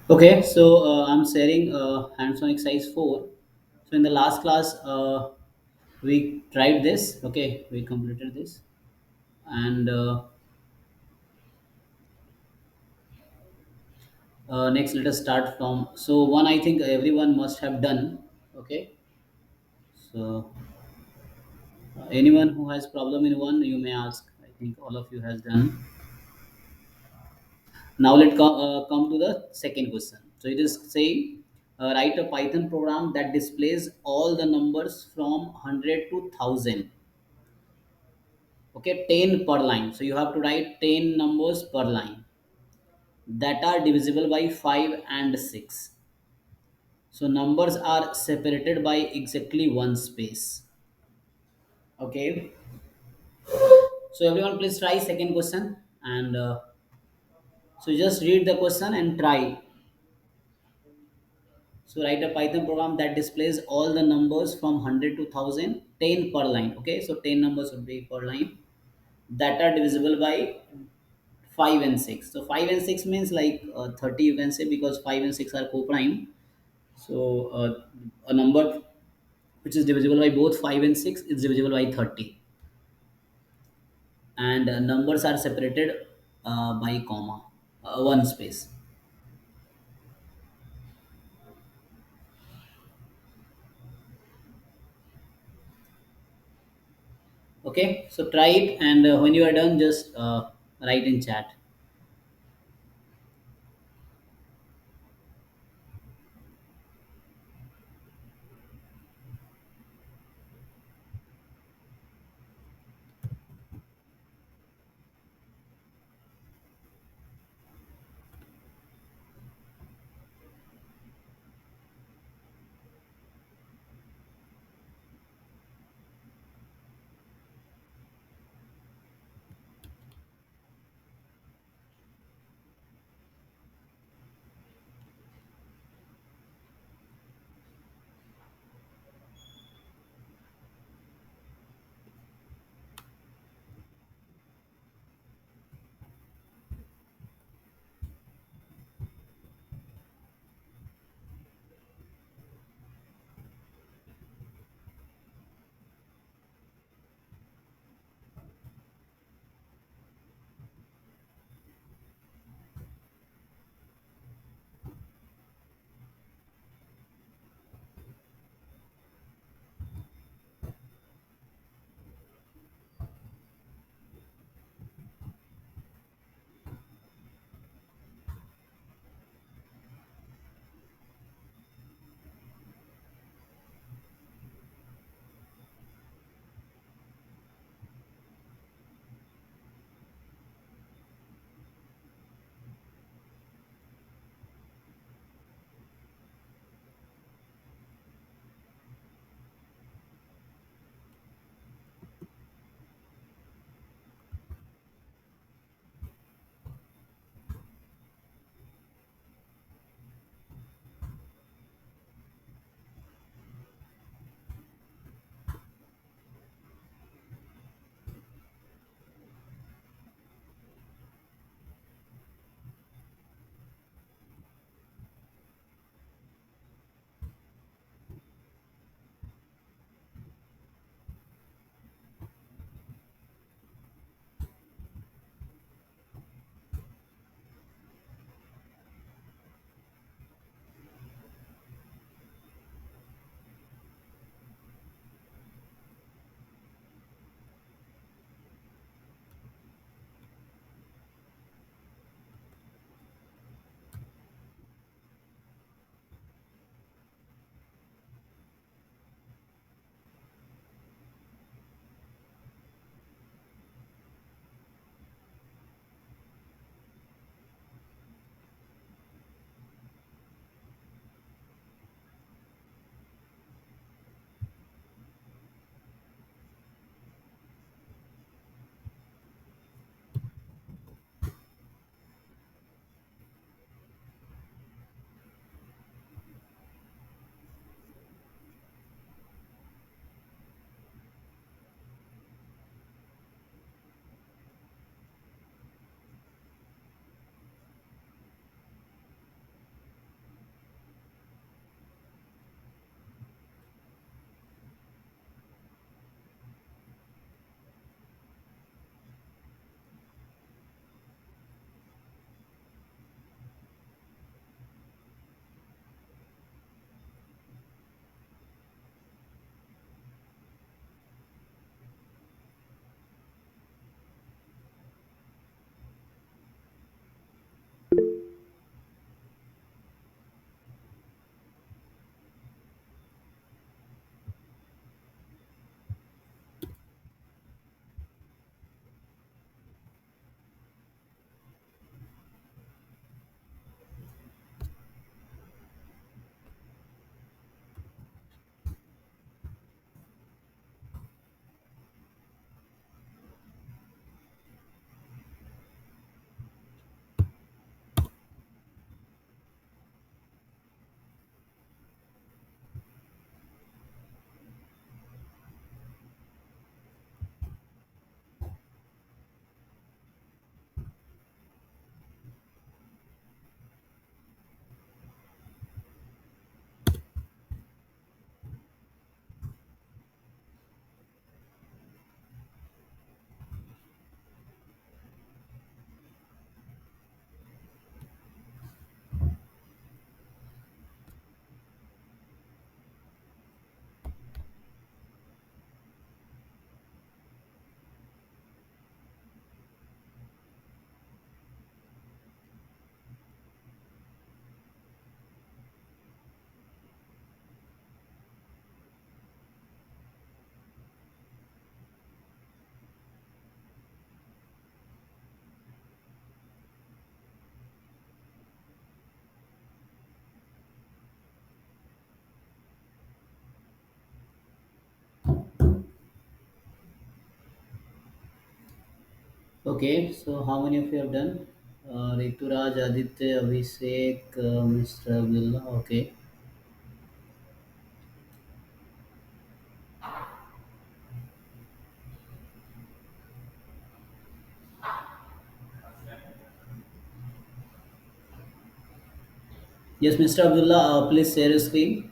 Okay, so I'm sharing hands-on exercise 4. So in the last class, we tried this. Okay, we completed this, and next let us start from. So one, I think everyone must have done. Okay, so anyone who has problem in one, you may ask. I think all of you has done. Now come to the second question. So it is saying write a Python program that displays all the numbers from 100 to 1000. Okay, 10 per line. So you have to write 10 numbers per line that are divisible by 5 and 6. So numbers are separated by exactly one space. Okay. So everyone please try second question, and so just read the question and try. So write a Python program that displays all the numbers from 100 to 1000, 10 per line. Okay, so 10 numbers would be per line that are divisible by 5 and 6. So 5 and 6 means like 30, you can say, because 5 and 6 are co-prime. So a number which is divisible by both 5 and 6 is divisible by 30. And numbers are separated by comma, one space. Okay, so try it, and when you are done, just write in chat. Okay, so how many of you have done? Rituraj, Aditya, Abhishek, Mr. Abdullah. Okay. Yes, Mr. Abdullah, please share your screen.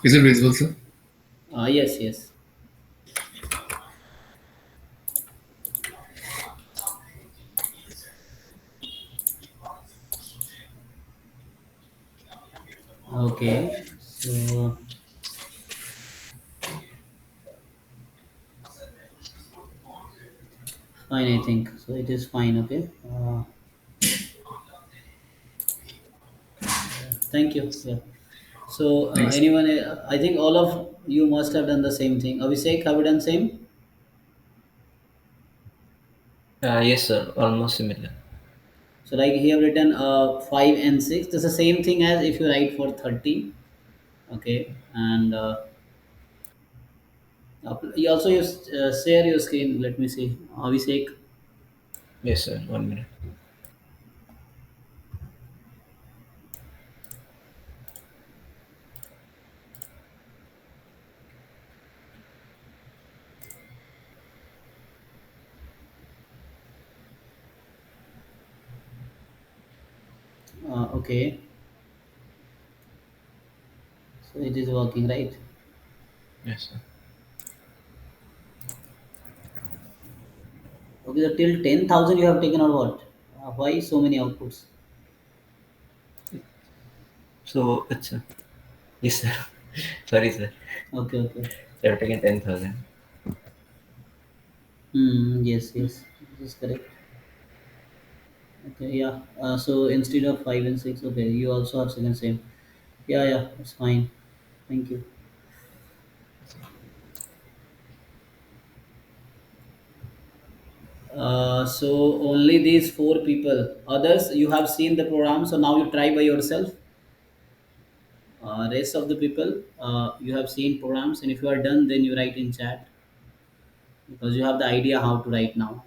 Is it visible, sir? Yes, yes. Okay. So fine, I think. So it is fine. Okay. Thank you. Yeah. So Thanks. anyone? I think all of you must have done the same thing. Abhishek, have you done same? Yes, sir. Almost similar. So like he have written 5 and 6. It's the same thing as if you write for 30. Okay. And you also use, share your screen. Let me see. Abhishek. Yes, sir. 1 minute. Okay. So it is working, right? Yes, sir. Okay. So till 10,000 you have taken out what? Why so many outputs? So it's yes, sir. Sorry, sir. Okay. Okay. They have taken 10,000. Yes. Yes. This is correct. Okay. Yeah. So instead of 5 and 6, okay, you also have second same. Yeah. Yeah. It's fine. Thank you. So only these four people. Others you have seen the program, so now you try by yourself. Rest of the people, you have seen programs, and if you are done, then you write in chat because you have the idea how to write now.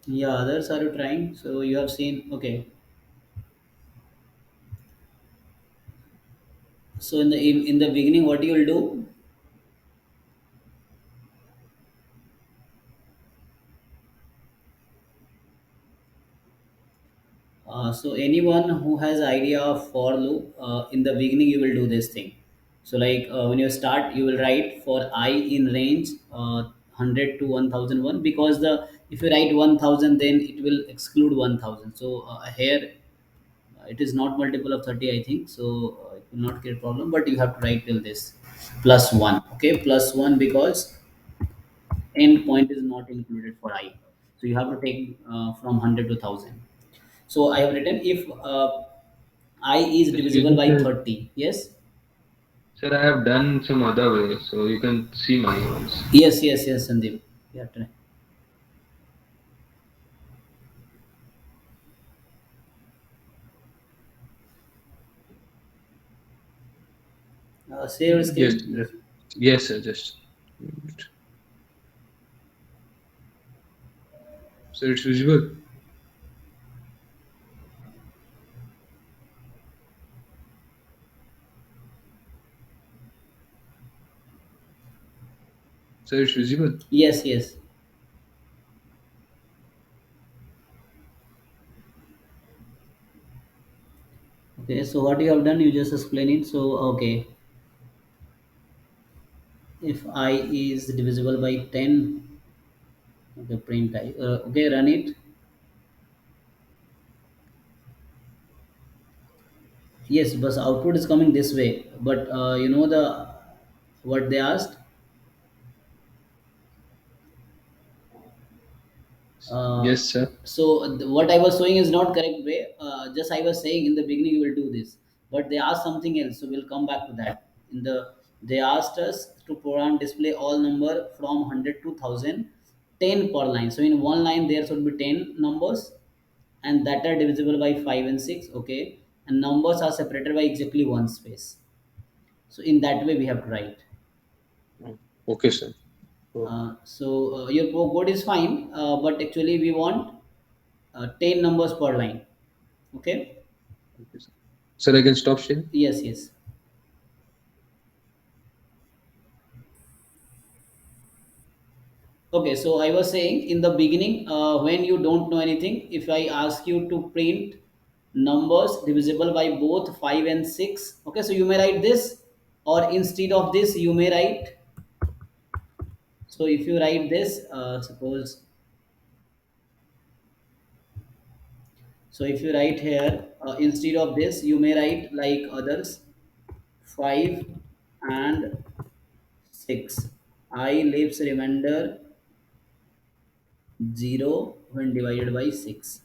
Yeah, others are you trying? So you have seen. Okay. So in the beginning, what you will do? So anyone who has idea of for loop, in the beginning you will do this thing. So like when you start, you will write for I in range 100 to 1001, because the if you write 1000, then it will exclude 1000. So here it is not multiple of 30, I think. So it will not create problem, but you have to write till this plus 1. Okay, plus 1 because end point is not included for I. So you have to take from 100 to 1000. So I have written if I is Excuse divisible me, by sir. 30. Yes. Sir, I have done some other way, so you can see my once. Yes, yes, yes, Sandeep. Yeah, try. Share your Yes, screen. sir. Yes, sir. Just. So it's visible. So it's visible. Yes, yes. Okay, so what you have done, you just explain it. So okay, if I is divisible by 10, okay, print I. Okay, run it. Yes, but output is coming this way. But you know the what they asked. Uh, Yes, sir. so what I was showing is not correct way. Just I was saying in the beginning you will do this, but they asked something else. So we'll come back to that. In the They asked us to program display all number from 100 to 1000, 10 per line. So in one line there should be 10 numbers, and that are divisible by 5 and 6. Okay, and numbers are separated by exactly one space. So in that way we have to write. Oh, okay, sir. Oh, Your code is fine, but actually we want 10 numbers per line. Okay. okay, sir. Sir, I can stop sharing? Yes, yes. Okay, so I was saying in the beginning, when you don't know anything, if I ask you to print numbers divisible by both 5 and 6, okay, so you may write this, or instead of this you may write. So if you write this, suppose, so if you write here, instead of this you may write like others, 5 and 6. I leaves remainder 0 when divided by 6.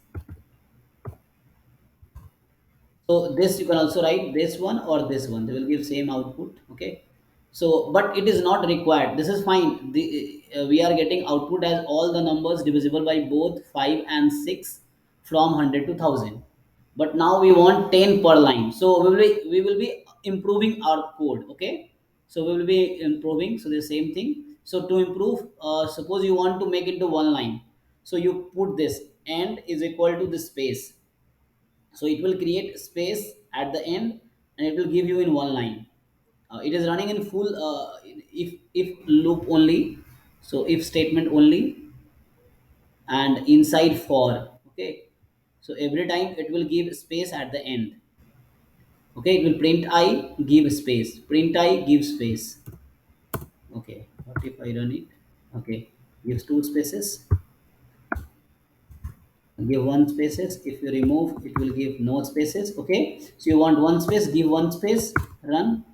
So this you can also write this one or this one. They will give same output. Okay. So, but it is not required. This is fine. We are getting output as all the numbers divisible by both 5 and 6 from 100 to 1000. But now we want 10 per line. So we will be improving our code. Okay. So we will be improving. So the same thing. So to improve, suppose you want to make into one line. So you put this and is equal to the space, so it will create space at the end and it will give you in one line. It is running in full, if loop only, so if statement only, and inside for. Okay, so every time it will give space at the end. Okay, it will print I, give space, print I, give space. Okay, what if I run it? Okay, gives two spaces, give one spaces. If you remove, it will give no spaces. Okay, so you want one space, give one space, run.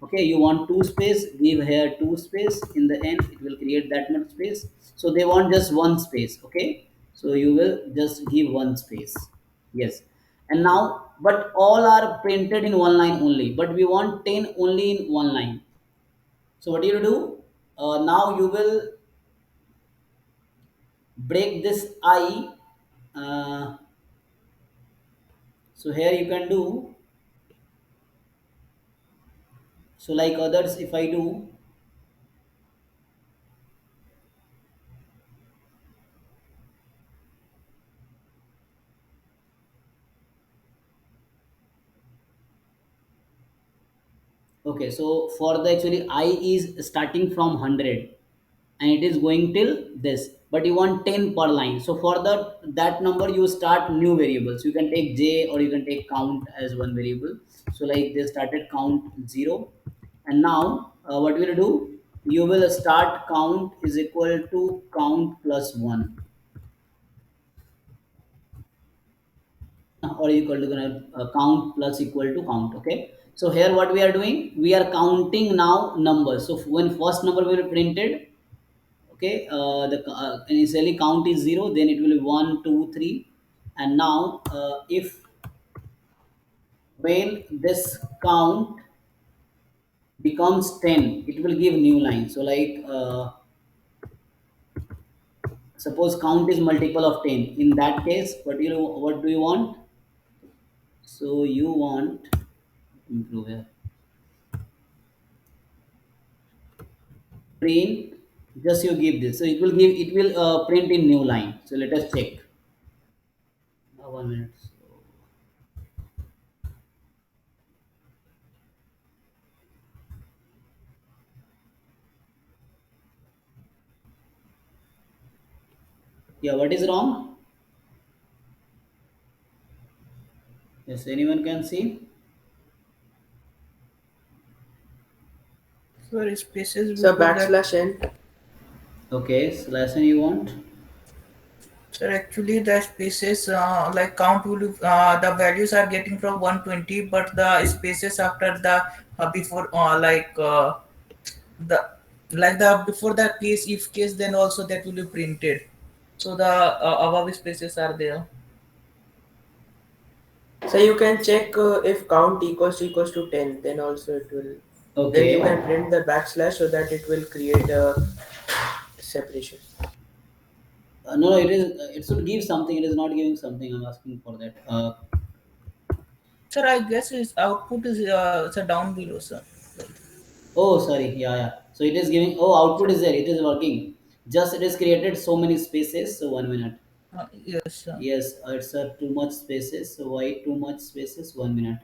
Okay, you want two space, give here two space, in the end it will create that much space. So they want just one space. Okay, so you will just give one space. Yes, and now, but all are printed in one line only, but we want 10 only in one line. So what do you do? Now you will break this I. uh, so here you can do, so like others if I do. Okay, so for the actually I is starting from 100 and it is going till this, but you want 10 per line. So for that number you start new variables. You can take j or you can take count as one variable. So like they started count 0, and now what will you do? You will start count is equal to count plus 1, or equal to count plus equal to count. Okay, so here what we are doing, we are counting now numbers. So when first number will be printed, okay, the initially count is 0, then it will be 1 2 3, and now if when this count becomes 10, it will give new line. So like suppose count is multiple of 10, in that case what do you want? So you want, improve here, print, just you give this, so it will print in new line. So let us check. 1 minute. Yeah, what is wrong? Yes, anyone can see? Sir, spaces So before that. backslash n. Okay, slash n you want? Sir, actually the spaces like count will the values are getting from 120, but the spaces after the before the like the before the case if case then also that will be printed. So the above spaces are there. So you can check if count equals to 10, then also it will. Then you Okay. can print the backslash so that it will create a separation. No, no, it is. It should give something. It is not giving something. I'm asking for that. Sir, I guess his output is sir down below, sir. Like, Oh, sorry. Yeah, yeah. So it is giving. Oh, output is there. It is working. Just it is created so many spaces. So 1 minute. yes, sir. Yes, it's too much spaces. So why too much spaces? 1 minute.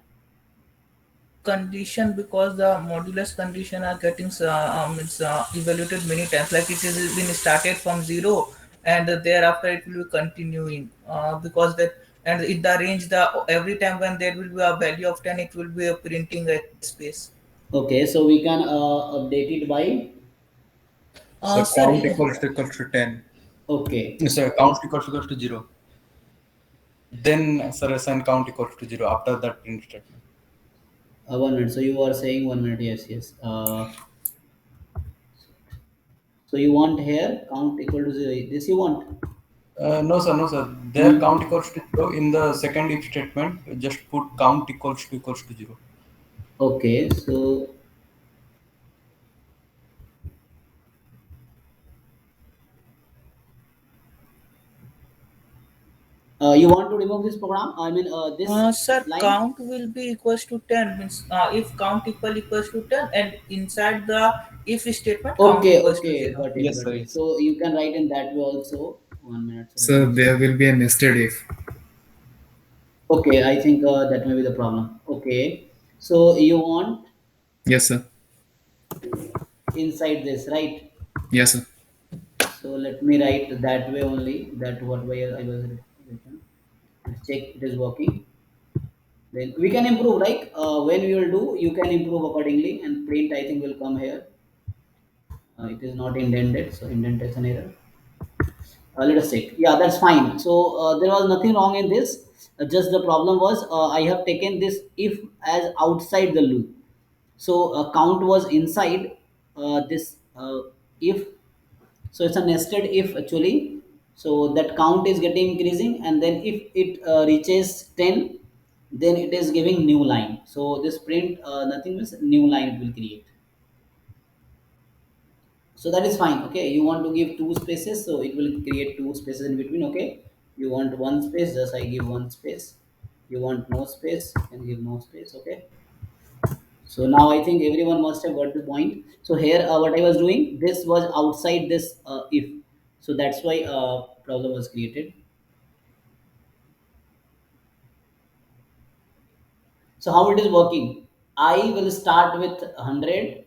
Condition because the modulus condition are getting it's evaluated many times. Like it has been started from zero, and thereafter it will be continuing because that and in the range the every time when there will be a value of 10, it will be a printing a space. Okay, so we can update it by. So Sir, count equals to 10. Okay, So count equals to 0. Then sir assign count equals to 0 after that print statement. 1 minute. So you are saying 1 minute. Yes, yes. So you want here count equal to zero. This you want. No sir, no sir. There count Hmm. equals to 0 in the second if statement. Just put count equals to 0. Okay, so you want to remove this program? I mean, this sir, line. count will be equals to 10 means if count equals to 10 and inside the if statement count Okay, equals to okay, 0. got it, Yes got sir, it. yes. So you can write in that way also. 1 minute. So let So me check. there will be a nested if. Okay, I think that may be the problem. Okay, so you want Yes, sir. inside this, right? Yes, sir. So let me write that way only. That what way I was written. Let's check it is working. Then we can improve. Like when we will do, you can improve accordingly. And print I think will come here. It is not indented, so indentation error. Let us check. Yeah, that's fine. So there was nothing wrong in this. Just the problem was I have taken this if as outside the loop. So count was inside this if. So it's a nested if actually. So that count is getting increasing, and then if it reaches 10, then it is giving new line. So this print nothing means new line it will create. So that is fine. Okay, you want to give two spaces, so it will create two spaces in between. Okay, you want one space, just I give one space. You want no space, you can give no space. Okay, so now I think everyone must have got the point. So here what I was doing, this was outside this if. So that's why problem was created. So how it is working, I will start with 100,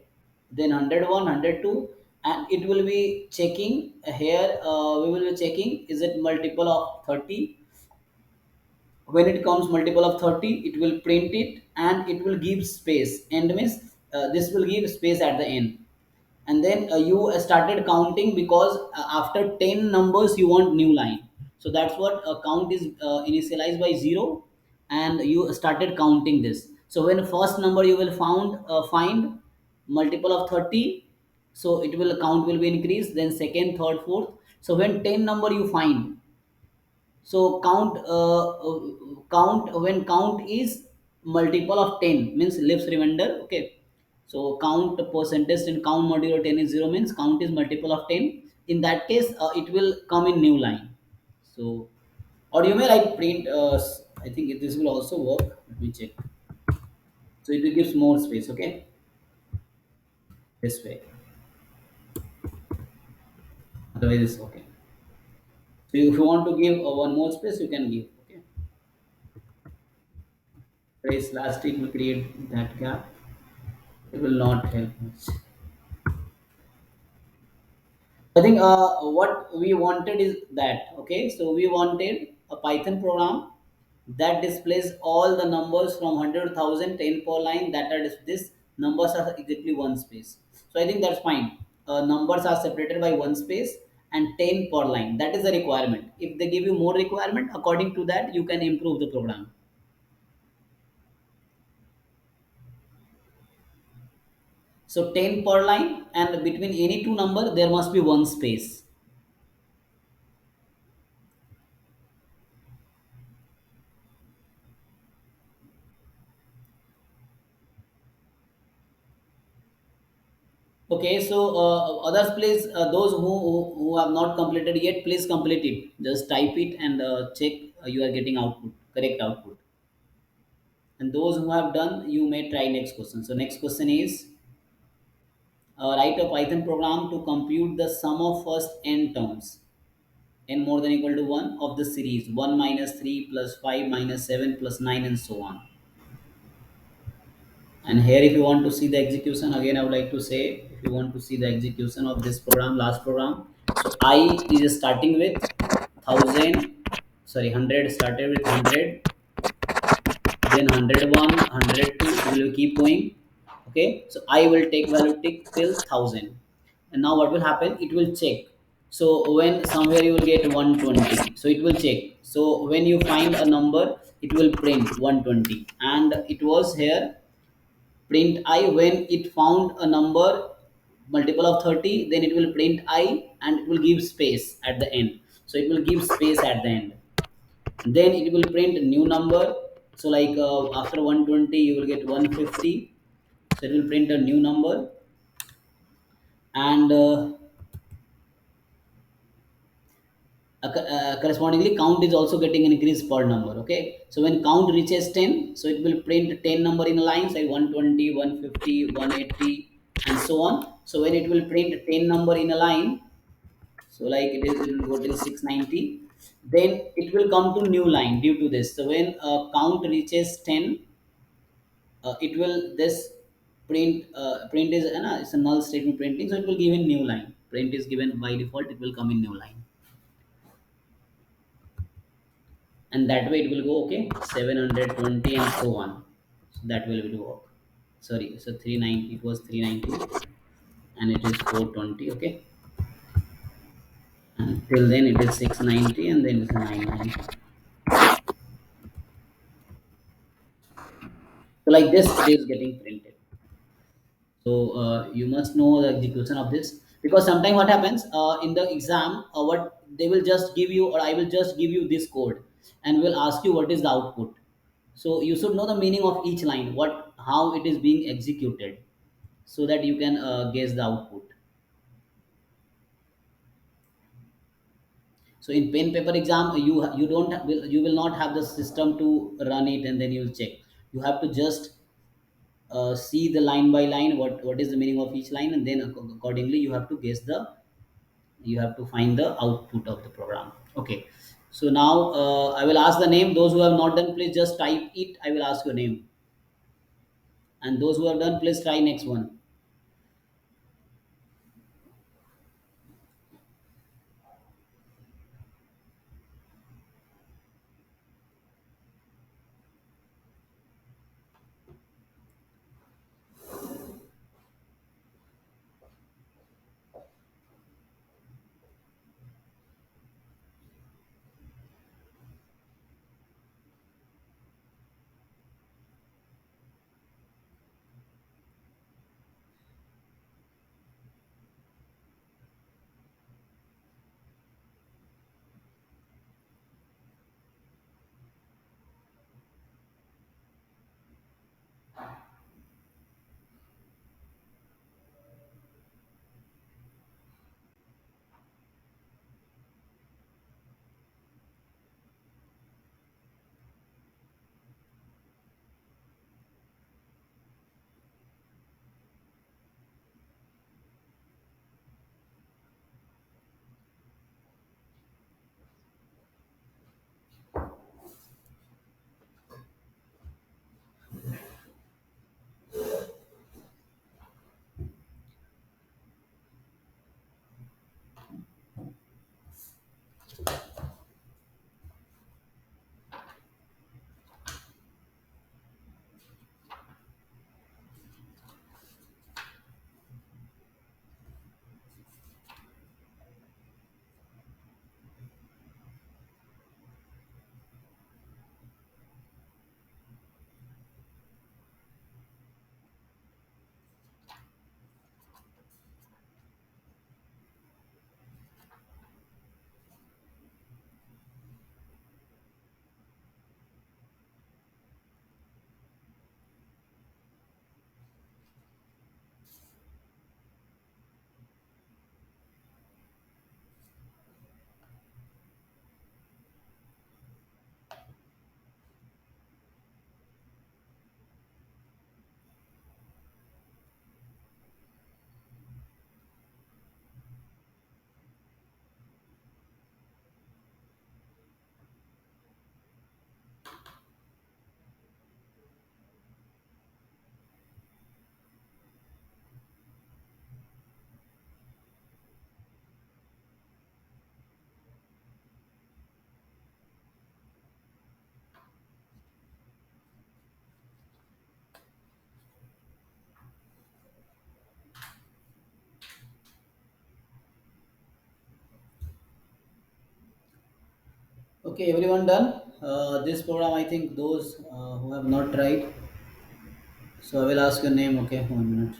then 101, 102, and it will be checking here. We will be checking is it multiple of 30. When it comes multiple of 30, it will print it and it will give space. End means this will give space at the end. And then you started counting because after 10 numbers you want new line. So that's what count is initialized by 0, and you started counting this. So when first number you will find multiple of 30, so it will count will be increased, then second, third, fourth. So when 10 number you find, so count when count is multiple of 10 means leaves remainder. Okay, so count percentage in count modulo 10 is 0 means count is multiple of 10. In that case it will come in new line. So or you may like print I think this will also work. Let me check. So it will give more space. Okay, this way, otherwise it's okay. So if you want to give one more space you can give. Okay, trace last it will create that gap. It will not help much. I think what we wanted is that, okay, so we wanted a Python program that displays all the numbers from 100,000 10 per line that are this numbers are exactly one space. So I think that's fine. Numbers are separated by one space and 10 per line. That is the requirement. If they give you more requirement, according to that, you can improve the program. So 10 per line, and between any two number, there must be one space. Okay, so others, please, those who have not completed yet, please complete it. Just type it and check you are getting output, correct output. And those who have done, you may try next question. So next question is, write a Python program to compute the sum of first n terms, n more than equal to 1 of the series 1 minus 3 plus 5 minus 7 plus 9 and so on. And here, if you want to see the execution, again I would like to say, if you want to see the execution of this program, last program, so I is starting with 1000, sorry, 100, started with 100, then 101, 102, it will keep going. Okay, so I will take value till 1000. And now what will happen, it will check. So when somewhere you will get 120, so it will check. So when you find a number, it will print 120, and it was here print I. When it found a number multiple of 30, then it will print I, and it will give space at the end. So it will give space at the end, then it will print a new number. So like after 120 you will get 150, so it will print a new number. And correspondingly count is also getting increased per number. Okay, so when count reaches 10, so it will print 10 number in a line, say 120, 150, 180, and so on. So when it will print 10 number in a line, so like it will go till 690, then it will come to new line due to this. So when count reaches 10, it will this print is it's a null statement printing, so it will give in new line. Print is given by default, it will come in new line, and that way it will go. Okay, 720 and so on. So that will work. Sorry, so 390, it was 390, and it is 420. Okay, and till then it is 690, and then it's 990. So like this it is getting printed. So you must know the execution of this, because sometimes what happens in the exam, what they will just give you, or I will just give you this code, and will ask you what is the output. So you should know the meaning of each line, what how it is being executed, so that you can guess the output. So in pen paper exam, you don't you will not have the system to run it and then you'll check. You have to just see the line by line, what is the meaning of each line, and then accordingly you have to guess the, you have to find the output of the program. Okay, so now I will ask the name. Those who have not done, please just type it. I will ask your name, and those who have done, please try next one. Okay, everyone done? This program, I think those who have not tried. So I will ask your name. Okay, 1 minute.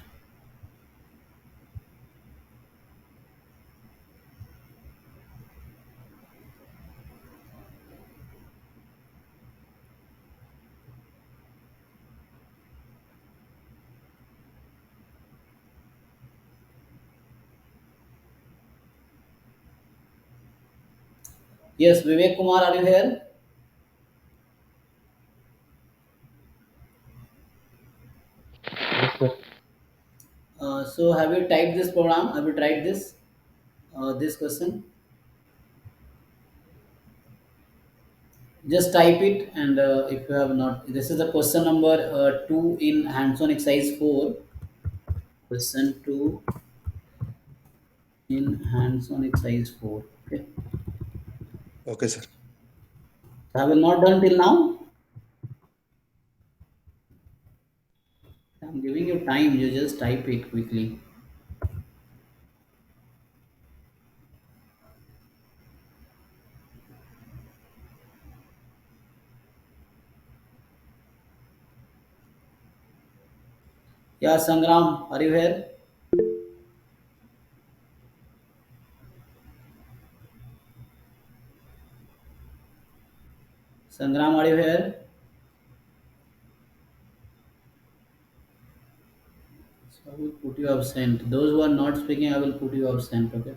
Yes, Vivek Kumar, are you here? Yes, sir. So have you typed this program? Have you tried this question? Just type it, and if you have not, this is the question number 2 in hands-on exercise 4. Question 2 in hands-on exercise 4. Okay. Okay, sir. Have you not done till now? I'm giving you time. You just type it quickly. Yeah, Sangram, are you here? Sangram, are you here? So I will put you absent. Those who are not speaking, I will put you absent. Okay.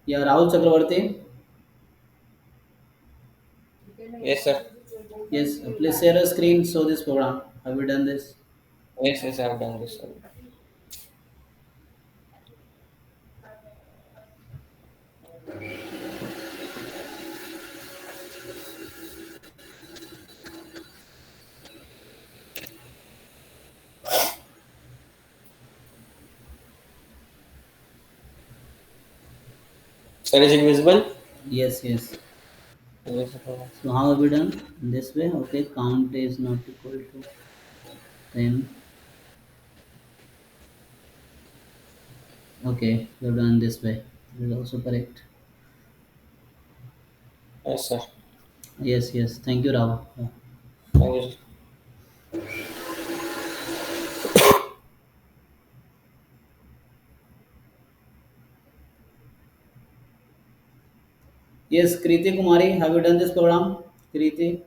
Yeah, Rahul Chakravarti. Yes, sir. Yes, please share a screen. Show this program. Have you done this? Yes, yes, I have done this, sir. Sir, is it visible? Yes, yes. Yes, sir. So how have you done? This way. Okay. Count is not equal to 10. Okay, you have done this way. This is also correct. Yes, sir. Yes, yes. Thank you, Rahul. Yeah. Thank you, sir. Yes, Kriti Kumari, have you done this program? Kriti?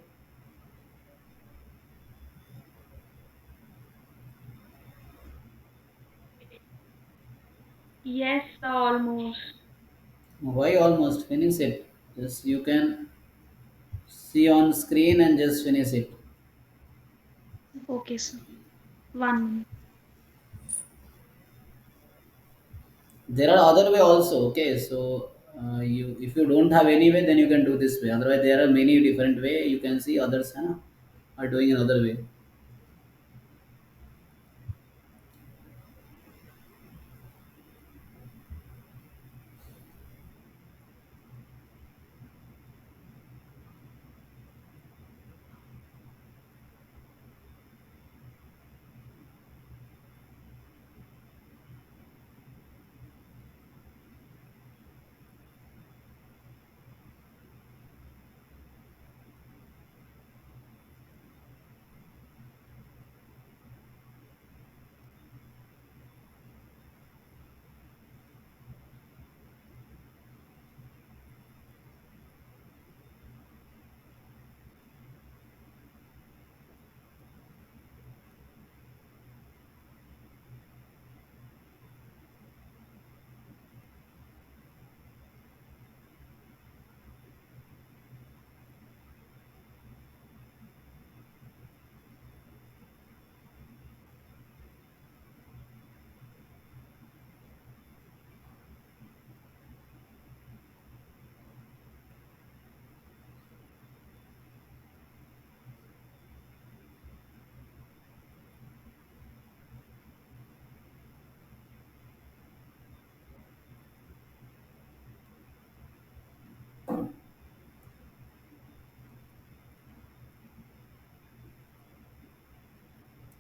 Yes, almost. Why almost finish it? Just you can see on screen and just finish it. Okay, sir. One. There are other way also. Okay, so you if you don't have any way, then you can do this way. Otherwise, there are many different way. You can see others are doing another way.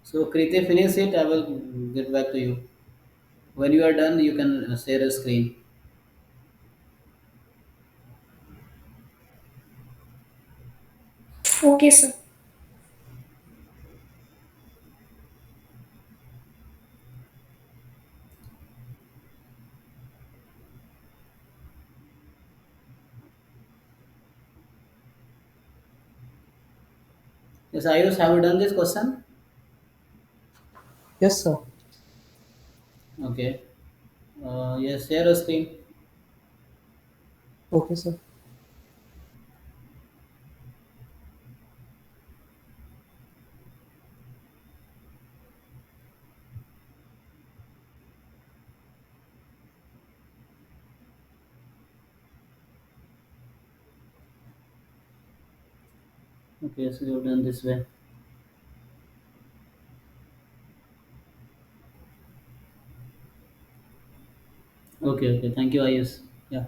So Kriti, finish it. I will get back to you. When you are done, you can share a screen. Okay, sir. Yes, Ayush, have you done this question? Yes, sir. Okay. Yes, share a screen. Okay, sir. Okay, so you've done this way. Okay, okay. Thank you, Ayush. Yeah.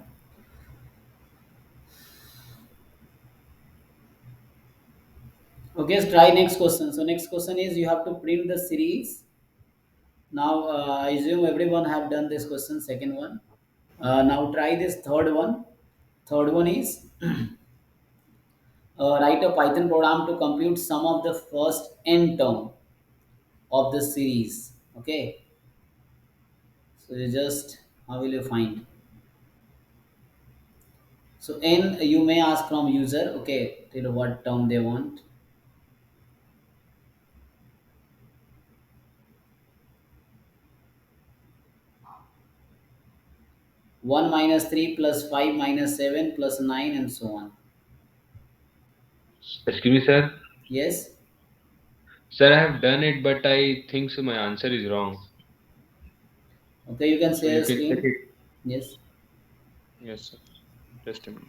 Okay, let's try next question. So next question is you have to print the series. Now I assume everyone have done this question. Second one. Now try this third one. Third one is write a Python program to compute sum of the first n term of the series. Okay. So you just how will you find? So n you may ask from user. Okay, till what term they want. 1 minus 3 plus 5 minus 7 plus 9 and so on. Excuse me, sir. Yes. Sir, I have done it, but I think so my answer is wrong. Okay, you can So share you a can check screen. it. Yes. Yes, sir. Just a minute.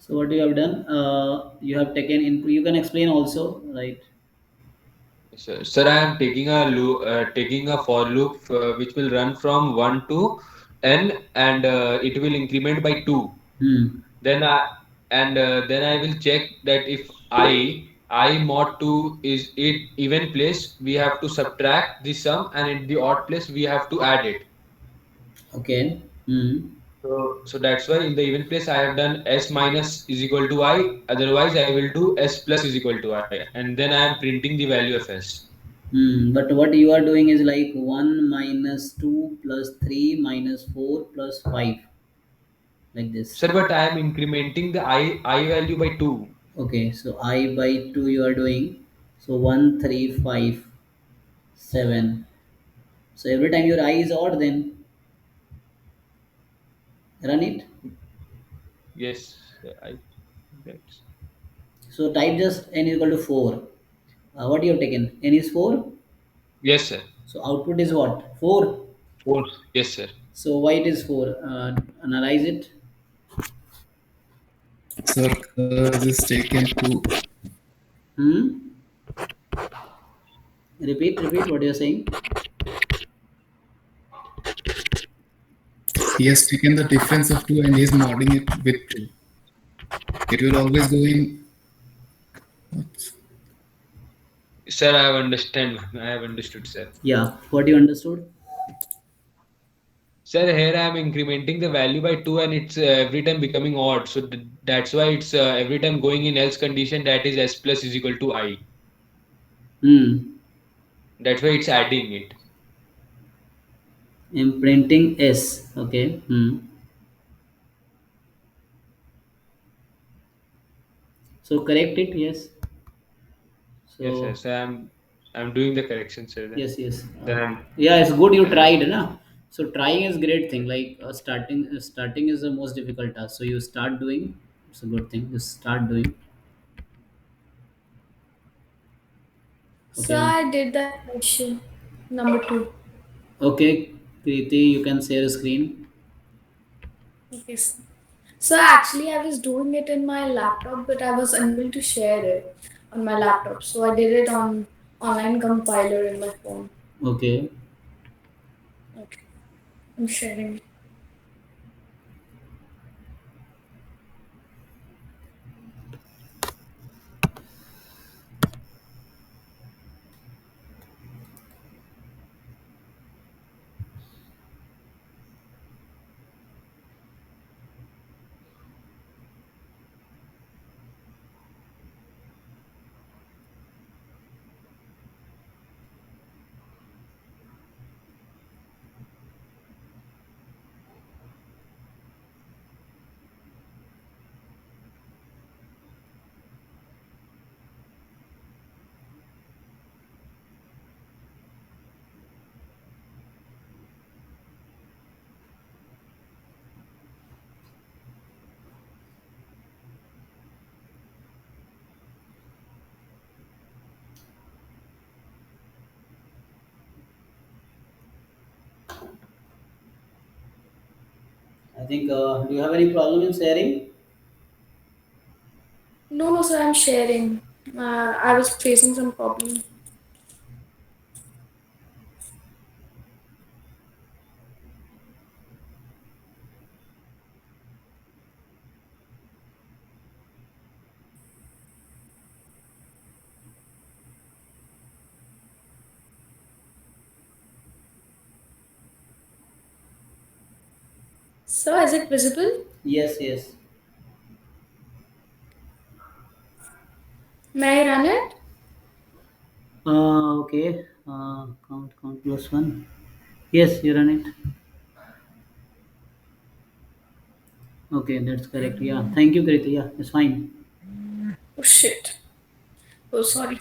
So what you have done? You have taken input. You can explain also, right? Yes, sir. Sir, I am taking a taking a for loop which will run from 1 to n, and it will increment by 2. Hmm. Then then I will check that if I mod 2 is it even place, we have to subtract the sum, and in the odd place we have to add it. Okay. Hmm. So that's why in the even place I have done s minus is equal to I. Otherwise I will do s plus is equal to I, and then I am printing the value of s. Hmm. But what you are doing is like 1 minus 2 plus 3 minus 4 plus 5, like this. Sir, but I am incrementing the I value by 2. Okay, so I by 2 you are doing. So 1, 3, 5, 7. So every time your I is odd, then run it. Yes, I that's So type just n is equal to 4. What you have taken? N is 4. yes, sir. So output is what? 4. 4. Yes, sir. So why it is 4? Analyze it. Sir, curve is taken to. Hmm? Repeat what you're saying. He has taken the difference of 2 and he is modding it with 2. It will always go in. Sir, I have understand. I have understood, sir. Yeah, what you understood? Sir, here I am incrementing the value by 2, and it's every time becoming odd. So that's why it's every time going in else condition, that is s plus is equal to I. Hmm. That's why it's adding it. Imprinting S. Okay. Hmm. So correct it. Yes. Yes, So yes. I'm doing the correction, sir. yes, yes. Then I'm Yeah, it's good you I'm tried, na. So trying is great thing. Like starting is the most difficult task. So you start doing. It's a good thing. You start doing. So Okay. I did that question. Number two. Okay, Kriti, you can share a screen. Okay, sir. So actually, I was doing it in my laptop, but I was unable to share it on my laptop. So I did it on online compiler in my phone. Okay. Okay, I'm sharing. I think, do you have any problem in sharing? No, no, sir, I'm sharing. I was facing some problem. So, is it visible? Yes, yes. May I run it? Okay. Count plus one. Yes, you run it. Okay, that's correct. Yeah. Thank you, Kriti. Yeah, it's fine. Oh, shit. Oh, sorry.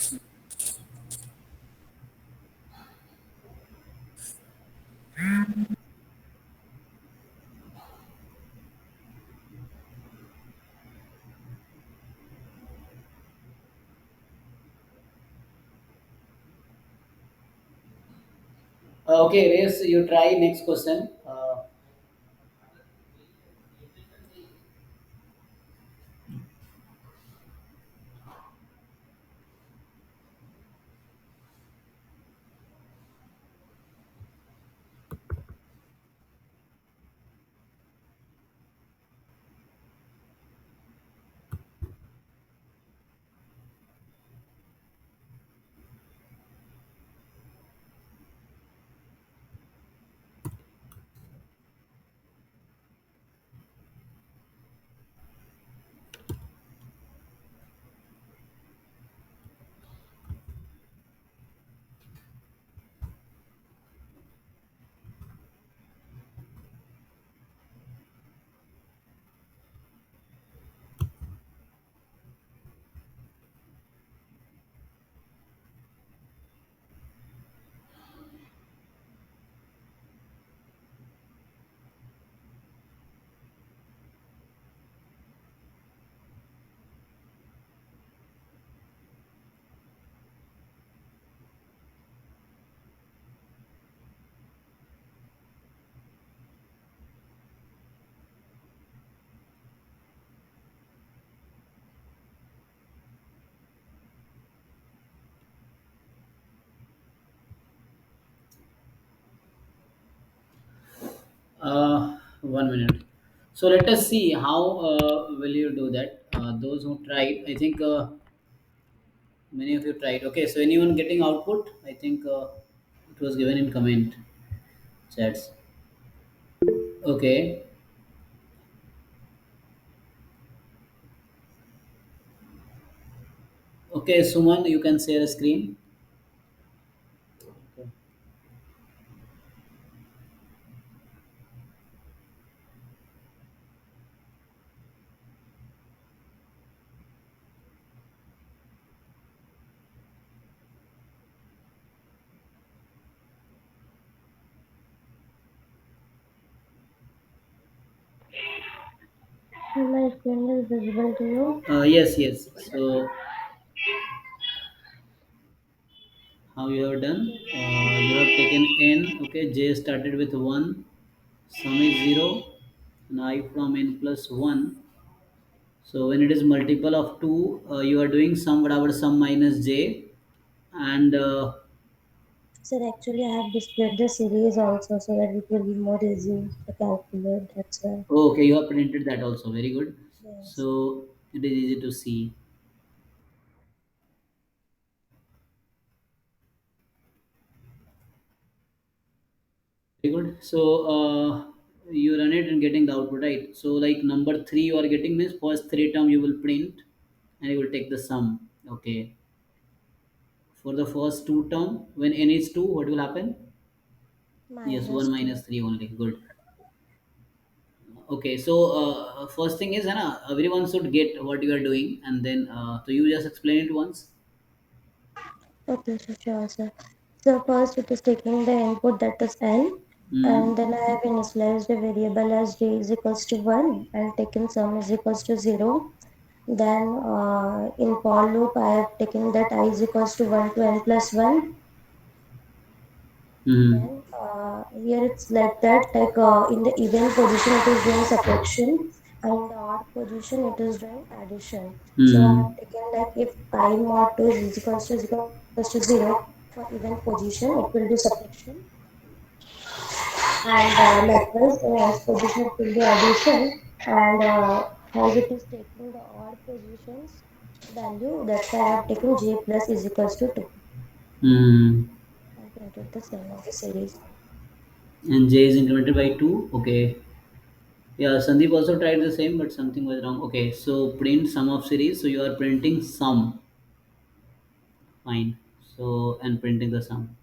Okay, Race, you try next question. One minute. So let us see how will you do that. Those who tried, I think many of you tried. Okay, so anyone getting output? I think it was given in comment chats. Okay. Okay, Suman, you can share a screen. Okay. My screen is visible to you. Yes, yes. So how you have done? You have taken n. Okay, j started with 1. Sum is 0. And I from n plus 1. So when it is multiple of 2, you are doing sum whatever sum minus j. And Sir, actually, I have displayed the series also so that it will be more easy to calculate. That's why. okay, you have printed that also. Very good. Yes. So it is easy to see. Very good. So you run it and getting the output, right? So like number 3 you are getting means first 3 term you will print and you will take the sum. Okay. For the first 2 term, when n is 2, what will happen? Yes, 1 Minus 2. minus 3 only. Good. Okay, so first thing is, na, everyone should get what you are doing, and then so you just explain it once. Okay, so sure, sir. So first it is taking the input that is n, and Hmm. then I have initialized a variable as j is equals to 1 and taken sum is equals to 0. Then in for loop I have taken that I is equals to 1 to n plus 1. Hmm. Then here it's like that, like in the even position it is doing subtraction, and in the odd position it is doing addition. So I Hmm. have taken like if I mod 2 is equals to 0 for even position, it will do subtraction, and likewise in else position it will do addition, and as it is taking the odd positions value, that's why I have taken j plus is equals to 2 Hmm. and printed the sum of the series. And j is incremented by 2. Okay. Yeah, Sandeep also tried the same, but something was wrong. Okay, so print sum of series. So you are printing sum. Fine. So, and printing the sum.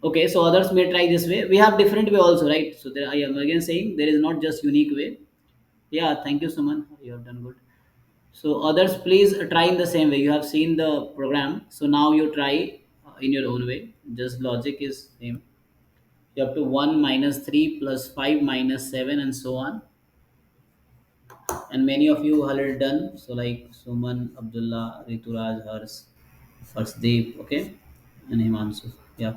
Okay, so others may try this way. We have different way also, right? So there, I am again saying there is not just unique way. Yeah, thank you, Suman. You have done good. So others, please try in the same way. You have seen the program, so now you try in your own way. Just logic is same. You have to 1 minus 3 plus 5 minus 7 and so on. And many of you already done. So like Suman, Abdullah, Rituraj, Hers, Farsdeep, okay, and Himanshu. Yeah.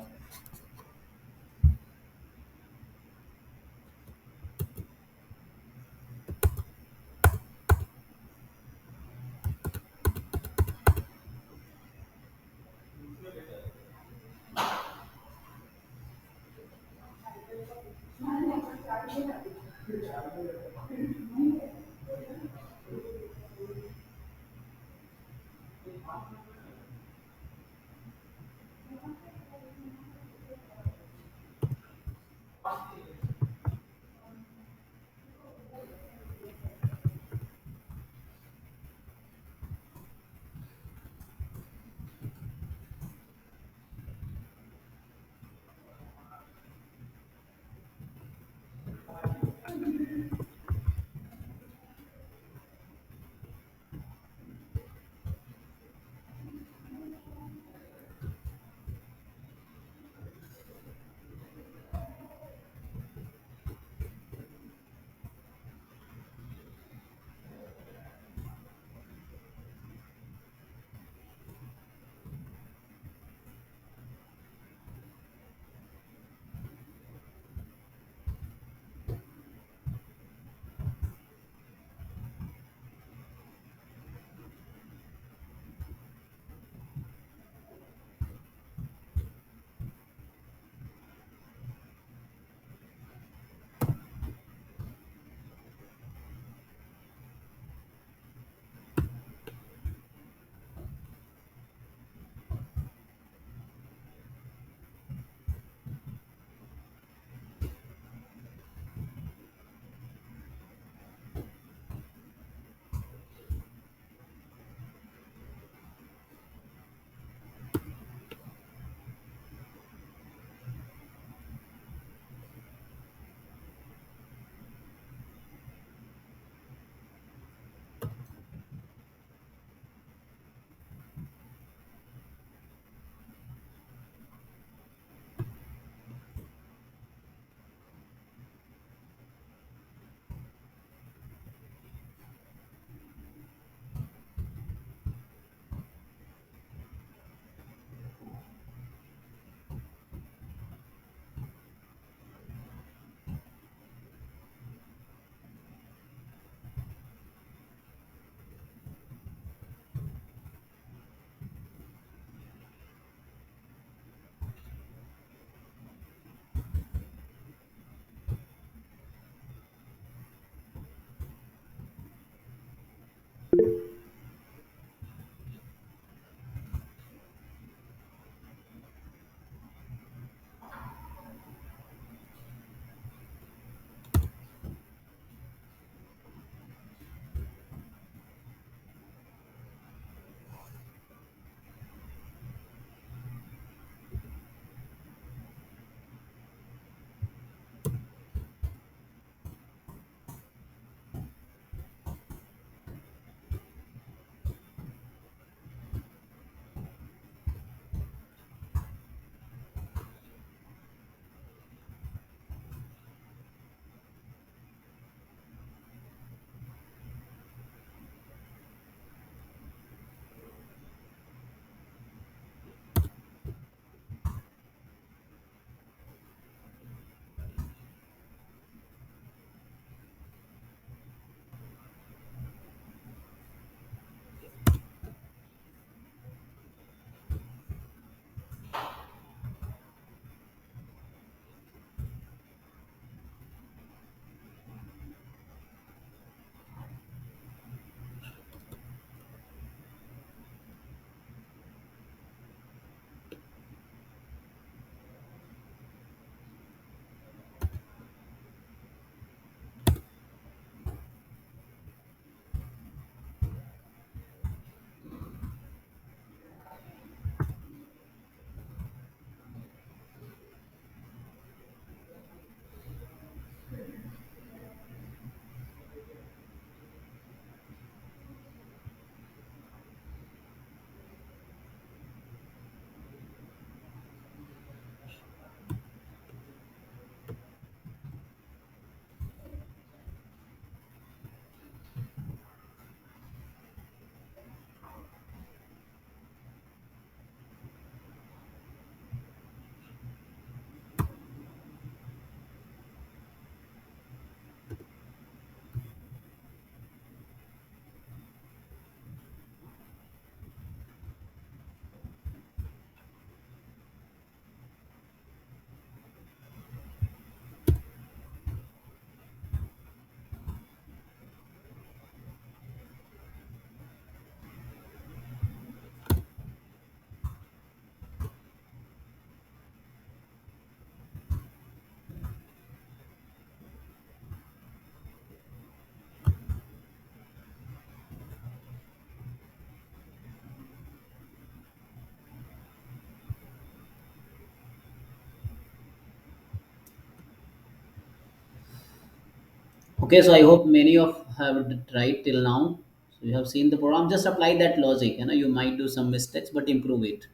Okay, so I hope many of have tried till now. So you have seen the program, just apply that logic. You might do some mistakes but improve it.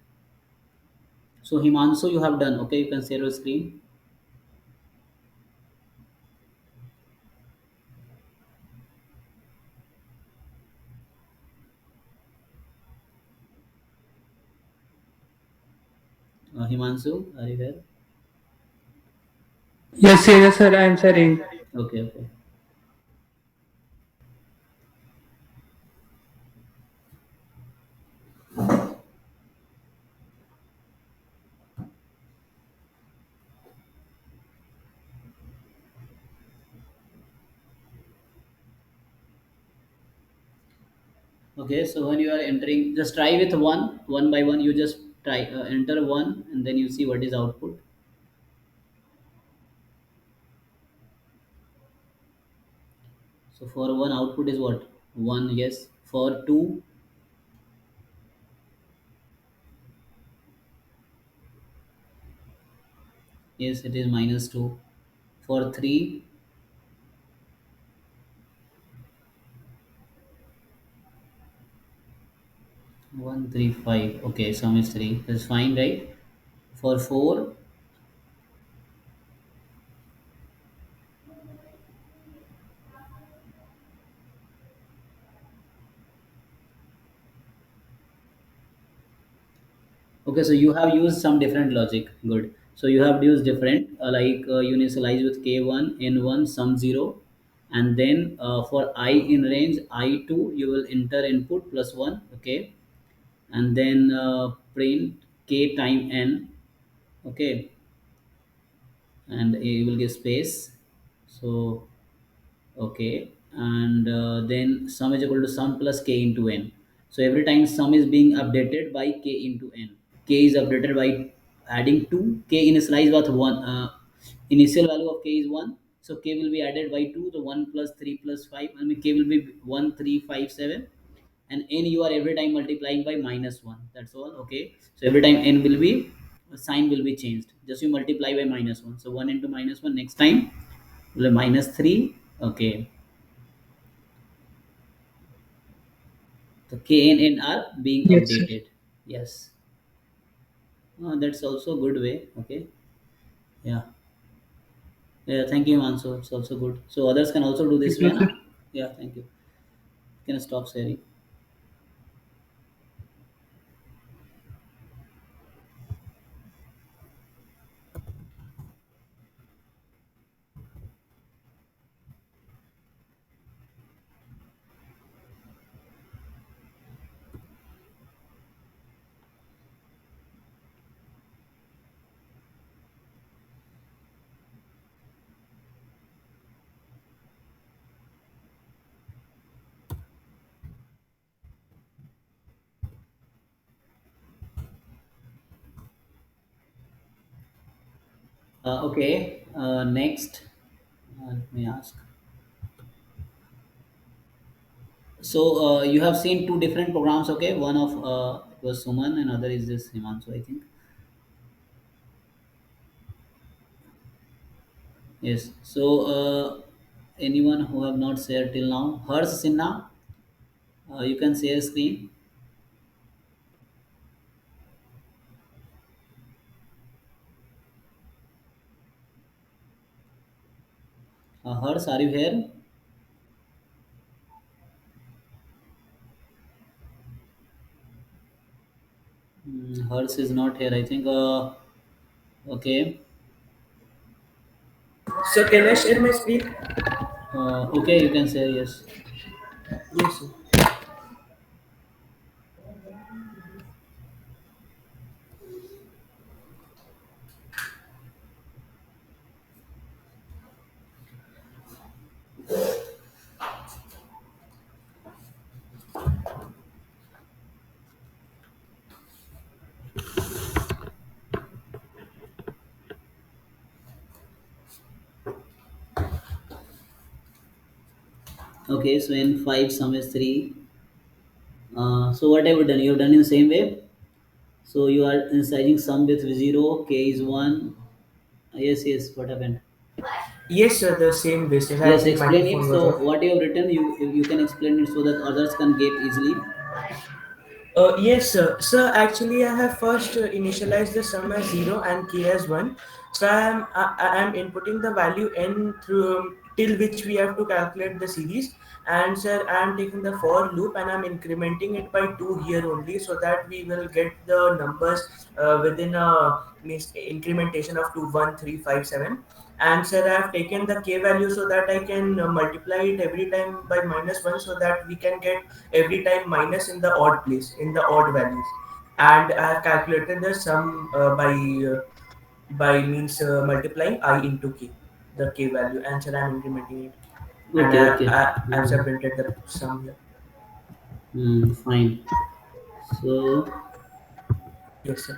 So Himanshu, you have done. Okay, you can share your screen. Himanshu, are you here? Yes, yes, sir. I am sharing. Okay, okay. Okay, so when you are entering, just try with one by one. You just try enter one, and then you see what is output. So for one, output is what? One, yes. For two, yes, it is minus two. For three, 135. Okay, sum is three. That's fine, right? For four, okay, so you have used some different logic. Good. So you have used different, you initialize with k1, n1, sum 0, and then for I in range I2, you will enter input plus 1, okay, and then print k time n, okay, and you will give space. So okay, and then sum is equal to sum plus k into n. So every time sum is being updated by k into n. K is updated by adding 2. K initialized with 1. Initial value of k is 1, so k will be added by 2. So 1 plus 3 plus 5, I mean k will be 1 3 5 7, and n you are every time multiplying by minus 1. That's all. Okay, so every time n will be, sign will be changed, just you multiply by minus 1. So 1 into minus 1, next time will be minus 3. Okay, the k and n are being Yes, sir. updated. Yes. That's also a good way. Okay. Yeah. Yeah, thank you, Manso. It's also good. So others can also do this Thank you, way, sir. na? Yeah, thank you. You can stop sharing. Okay. Next, let me ask. So you have seen two different programs. Okay, one of it was Suman, and other is this Himanshu, I think. Yes. So anyone who have not shared till now, Harsh Sinha, you can share screen. Harsh, are you here? Hers is not here, I think. Okay. So can I share my screen? Okay, you can say yes. Yes, sir. Okay, so in 5, sum is 3. So what have you done? You have done in the same way. So you are incising sum with 0, k is 1. Yes, yes, what happened? Yes, sir, the same business. Yes, Actually, explain it. microphone was So off. what you have written, you can explain it so that others can get easily. Yes, sir. Sir, actually, I have first initialized the sum as 0 and k as 1. So I am inputting the value n through till which we have to calculate the series. And sir, I am taking the for loop and I'm incrementing it by 2 here only, so that we will get the numbers within a means incrementation of 2, 1, 3, 5, 7. And sir, I have taken the k value so that I can multiply it every time by minus 1, so that we can get every time minus in the odd place, in the odd values. And I have calculated the sum by means multiplying I into k, the k value, and sir, I am incrementing it. And Okay, okay. I have Hmm. submitted the sum here. Fine. So, Yes, sir.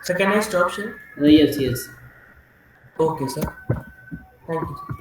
So can I stop here? yes, yes. Okay, sir. Thank you, sir.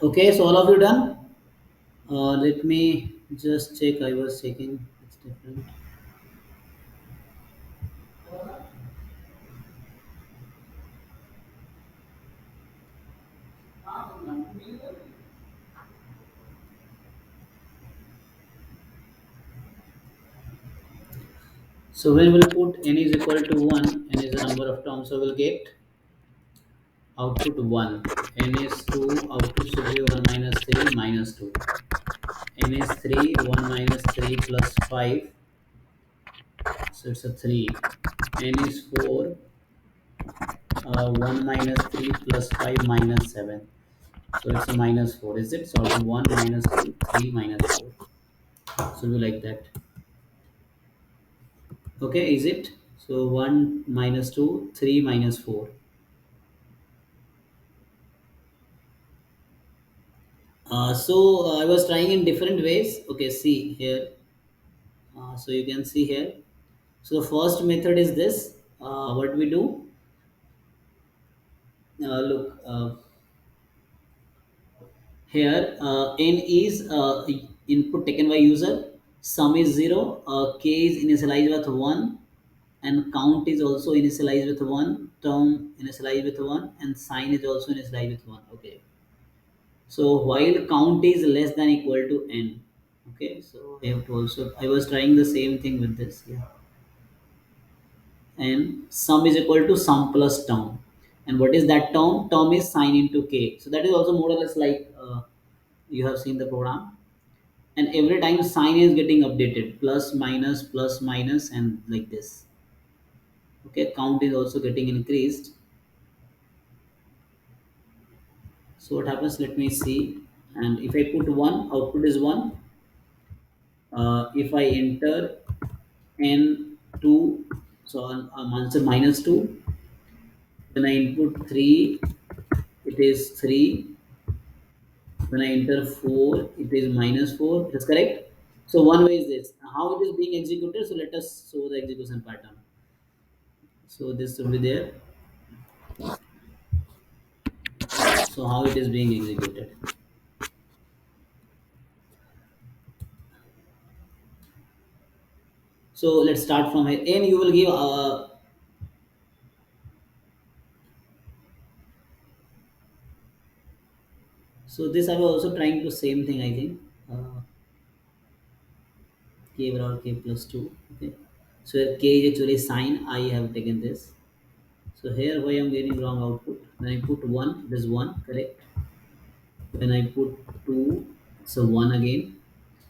Okay, so all of you done? Let me just check. I was checking. It's different. So when we'll put n is equal to 1, n is the number of terms, so we'll get output 1. N is 2, output should be 1 minus 3 minus 2. N is 3, 1 minus 3 plus 5, so it's a 3. N is 4, 1 minus 3 plus 5 minus 7. So it's a minus 4. Is it? So 1 minus 2, 3 minus 4. So we like that. Okay, is it? So 1 minus 2, 3 minus 4. I was trying in different ways. Okay, see here. So you can see here. So the first method is this. What we do? Look here. N is input taken by user. Sum is 0. K is initialized with 1, and count is also initialized with 1. Term initialized with 1, and sign is also initialized with 1. Okay. So while count is less than equal to n, okay. So I have to also, I was trying the same thing with this. Yeah. And sum is equal to sum plus term. And what is that term? Term is sign into k. So that is also more or less like you have seen the program. And every time sign is getting updated, plus minus, and like this. Okay, count is also getting increased. So what happens? Let me see. And if I put 1, output is 1. If I enter n2, so I'm answer minus 2. When I input 3, it is 3. When I enter 4, it is minus 4. That's correct. So one way is this. How it is being executed? So let us show the execution pattern. So this will be there. So how it is being executed? So let's start from here. N you will give. So this I was also trying to same thing. I think k over k plus 2. Okay. So here k is actually sign. I have taken this. So here why I'm getting wrong output. When I put 1, it is 1, correct. When I put 2, it's a 1 again.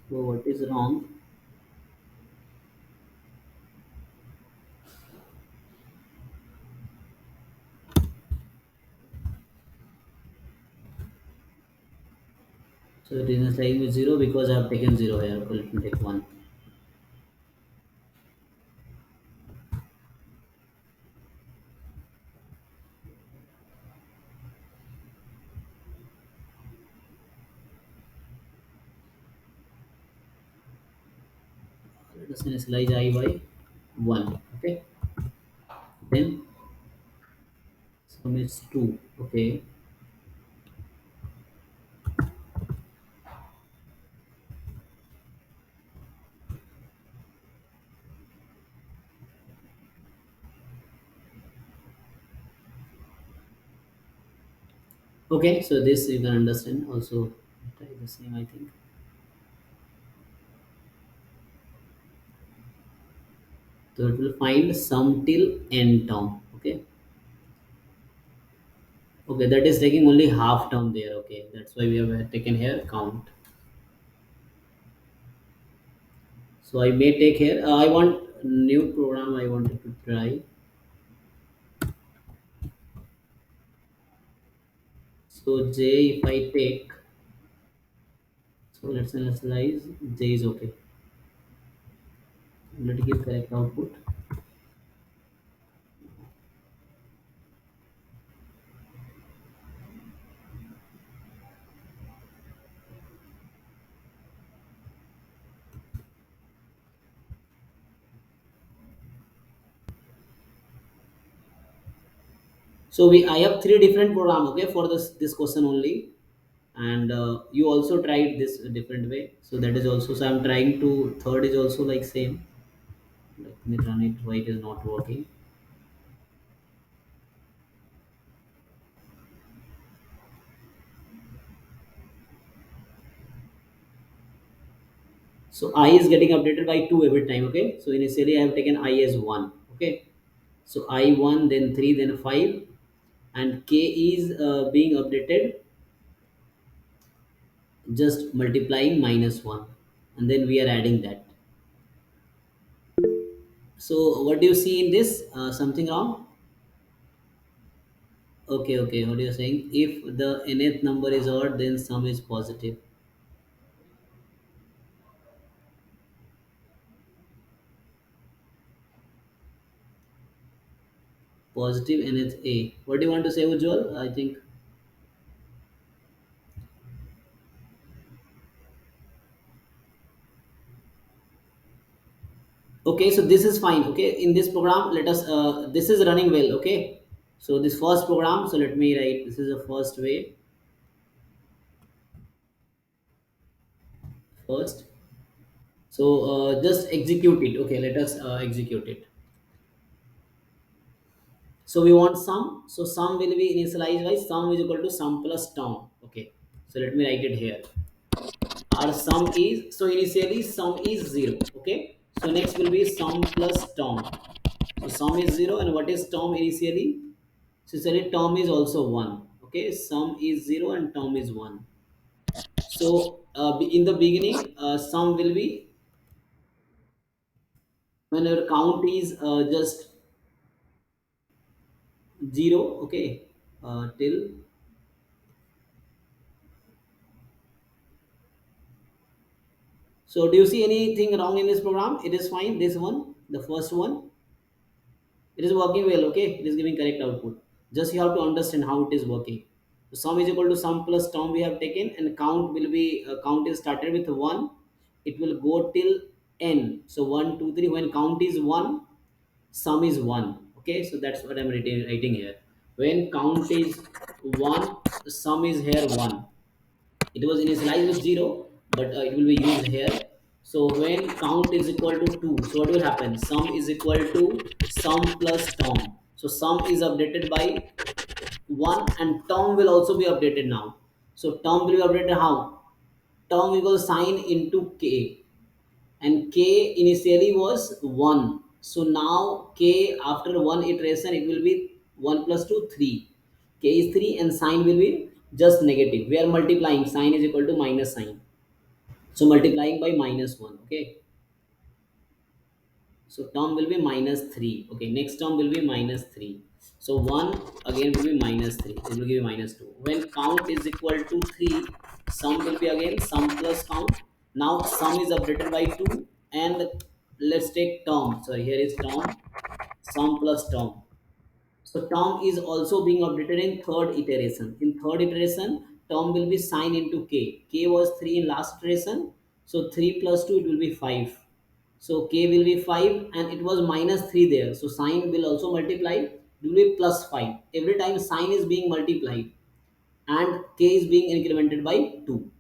So what is wrong? So it is like with 0 because I have taken 0 here. Okay, let me take 1. Let us initialize I by 1. Okay. Then sum is 2. Okay. Okay, so this you can understand. Also try the same, I think. So it will find sum till n term. Okay. Okay, that is taking only half term there. Okay, that's why we have taken here count. So I may take here. I want new program. I wanted to try. So J, if I take, so let's initialize. J is okay. Let it give correct output. So I have three different program, okay, for this question only. And you also tried this a different way, so that is also, so I'm trying to, third is also like same. Let me run it. Why it is not working? So I is getting updated by 2 every time. Okay, so initially I have taken I as 1. Okay, so I 1, then 3, then 5, and k is being updated just multiplying minus 1, and then we are adding that. So what do you see in this? Something wrong? Okay, okay. What are you saying? If the nth number is odd, then sum is positive. positive NHA. What do you want to say, Ujjwal? I think. Okay, so this is fine. Okay, in this program, let us. This is running well. Okay, so this first program. So let me write. This is the first way. First. So just execute it. Okay, let us execute it. So we want sum. So sum will be initialized by sum is equal to sum plus term. Okay. So let me write it here. Our sum is, so initially sum is 0. Okay. So next will be sum plus term. So sum is 0, and what is term initially? So initially term is also 1. Okay. Sum is 0 and term is 1. So in the beginning, sum will be when your count is just 0. Okay. Till, so do you see anything wrong in this program? It is fine. This one, the first one, it is working well. Okay, it is giving correct output. Just you have to understand how it is working. So sum is equal to sum plus term we have taken, and count will be count is started with 1. It will go till n. So 1, 2, 3. When count is 1, sum is 1. Okay, so that's what I'm writing here. When count is 1, sum is here 1. It was initialized with 0, but it will be used here. So when count is equal to 2, so what will happen? Sum is equal to sum plus term. So sum is updated by 1, and term will also be updated now. So term will be updated how? Term equals sign into k, and k initially was 1. So now k, after one iteration, it will be 1 plus 2 3. K is 3, and sign will be just negative. We are multiplying, sign is equal to minus sign, so multiplying by minus 1. Okay, so term will be minus 3. Okay, next term will be minus 3. So 1 again will be minus 3. It will give you minus 2. When count is equal to 3, sum will be again sum plus count. Now sum is updated by 2, and let's take term. So here is term, sum plus term. So term is also being updated in third iteration. In third iteration, term will be signed into k. K was 3 in last iteration. So 3 plus 2, it will be 5. So k will be 5, and it was minus 3 there. So sign will also multiply. It will be plus 5. Every time sign is being multiplied and k is being incremented by 2.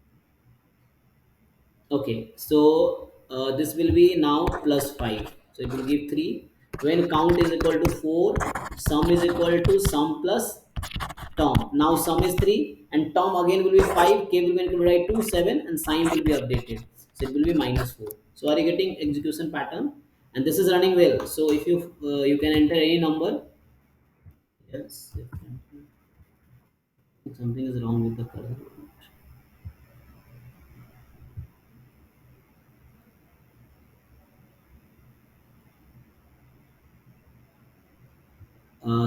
Okay, so this will be now plus 5. So it will give 3. When count is equal to 4, sum is equal to sum plus term. Now sum is 3, and term again will be 5. K will be incremented by 2, 7, and sign will be updated. So it will be minus 4. So are you getting execution pattern? And this is running well. So if you can enter any number. Yes, something is wrong with the color.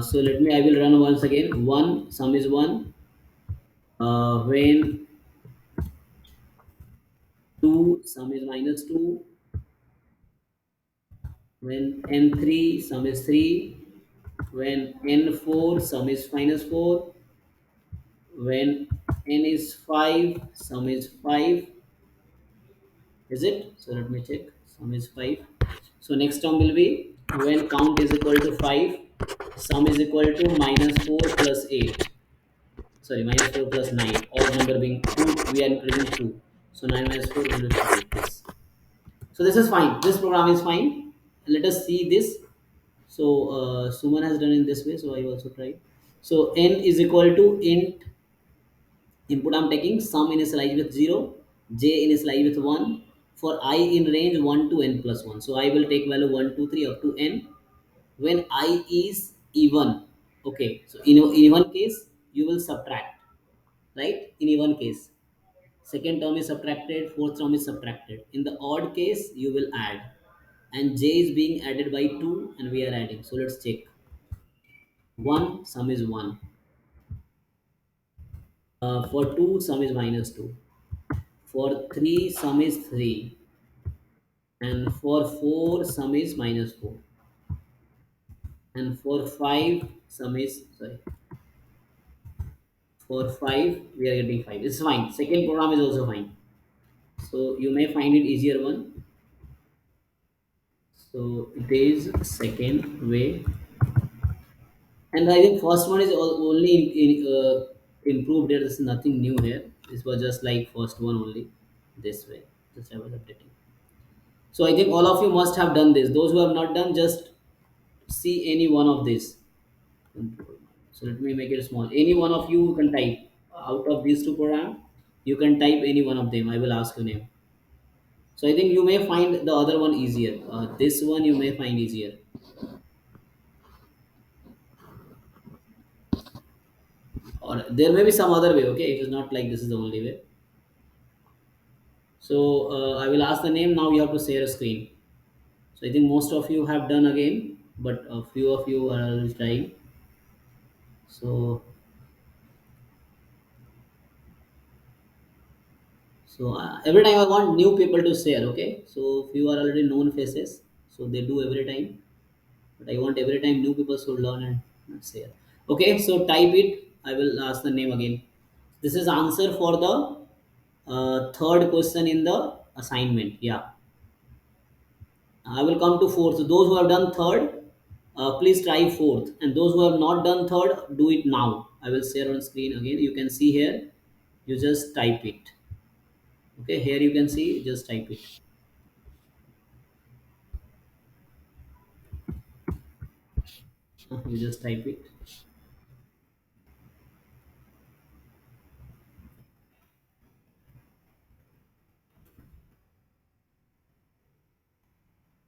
So let me, I will run once again. 1, sum is 1. When 2, sum is minus 2. When n3, sum is 3. When n4, sum is minus 4. When n is 5, sum is 5. Is it? So let me check. Sum is 5. So next term will be when count is equal to 5, sum is equal to minus 4 plus 8. Sorry, minus 4 plus 9. Odd number being 2, we are increasing 2. So 9 minus 4 will be 5. Yes. So this is fine. This program is fine. Let us see this. So Suman has done in this way. So I also tried. So n is equal to int. Input I'm taking sum initialized with 0, j initialized with 1, for I in range 1 to n plus 1. So I will take value 1, 2, 3 up to n when I is even. Okay, so in even case you will subtract, right? In even case, second term is subtracted, fourth term is subtracted. In the odd case, you will add, and j is being added by 2, and we are adding. So let's check. 1, sum is 1. For 2, sum is minus 2. For 3, sum is 3. And for 4, sum is minus 4. and for 5 sum is, sorry, for 5 we are getting 5. It's fine. Second program is also fine. So you may find it easier one. So it is second way, and I think first one is only improved. There is nothing new here. This was just like first one only. This way, just I was updating. So I think all of you must have done this. Those who have not done, just see any one of this. So let me make it small. Any one of you can type out of these two programs. You can type any one of them. I will ask your name. So I think you may find the other one easier. This one you may find easier. Or there may be some other way. Okay, it is not like this is the only way. So I will ask the name. Now you have to share a screen. So I think most of you have done again, but a few of you are trying. So every time I want new people to share. Okay, so few are already known faces, so they do every time. But I want every time new people should learn and share. Okay, so type it. I will ask the name again. This is answer for the third question in the assignment. Yeah, I will come to fourth. So those who have done third, please try fourth. And those who have not done third, do it now. I will share on screen again. You can see here. You just type it. Okay, here you can see. Just type it. You just type it.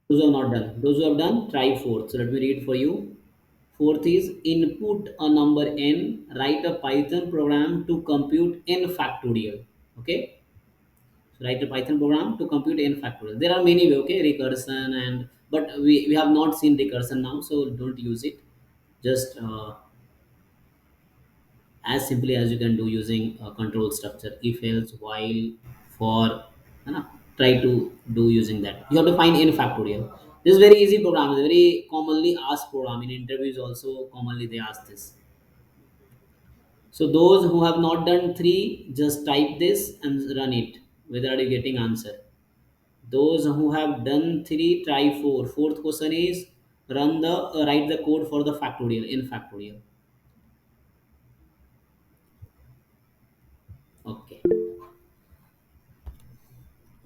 Those who have not done. Those who have done, try fourth. So let me read for you. Fourth is input a number n, write a Python program to compute n factorial. Okay. So write a Python program to compute n factorial. There are many way, okay, recursion and but we have not seen recursion now, so don't use it. Just as simply as you can do using a control structure, if else, while, for, है ना? Try to do using that. You have to find n factorial. This is very easy program. It's a very commonly asked program in interviews. Also commonly they ask this. So those who have not done 3, just type this and run it. Whether are you getting answer? Those who have done 3, try 4. Fourth question is run the write the code for the factorial in factorial. Okay.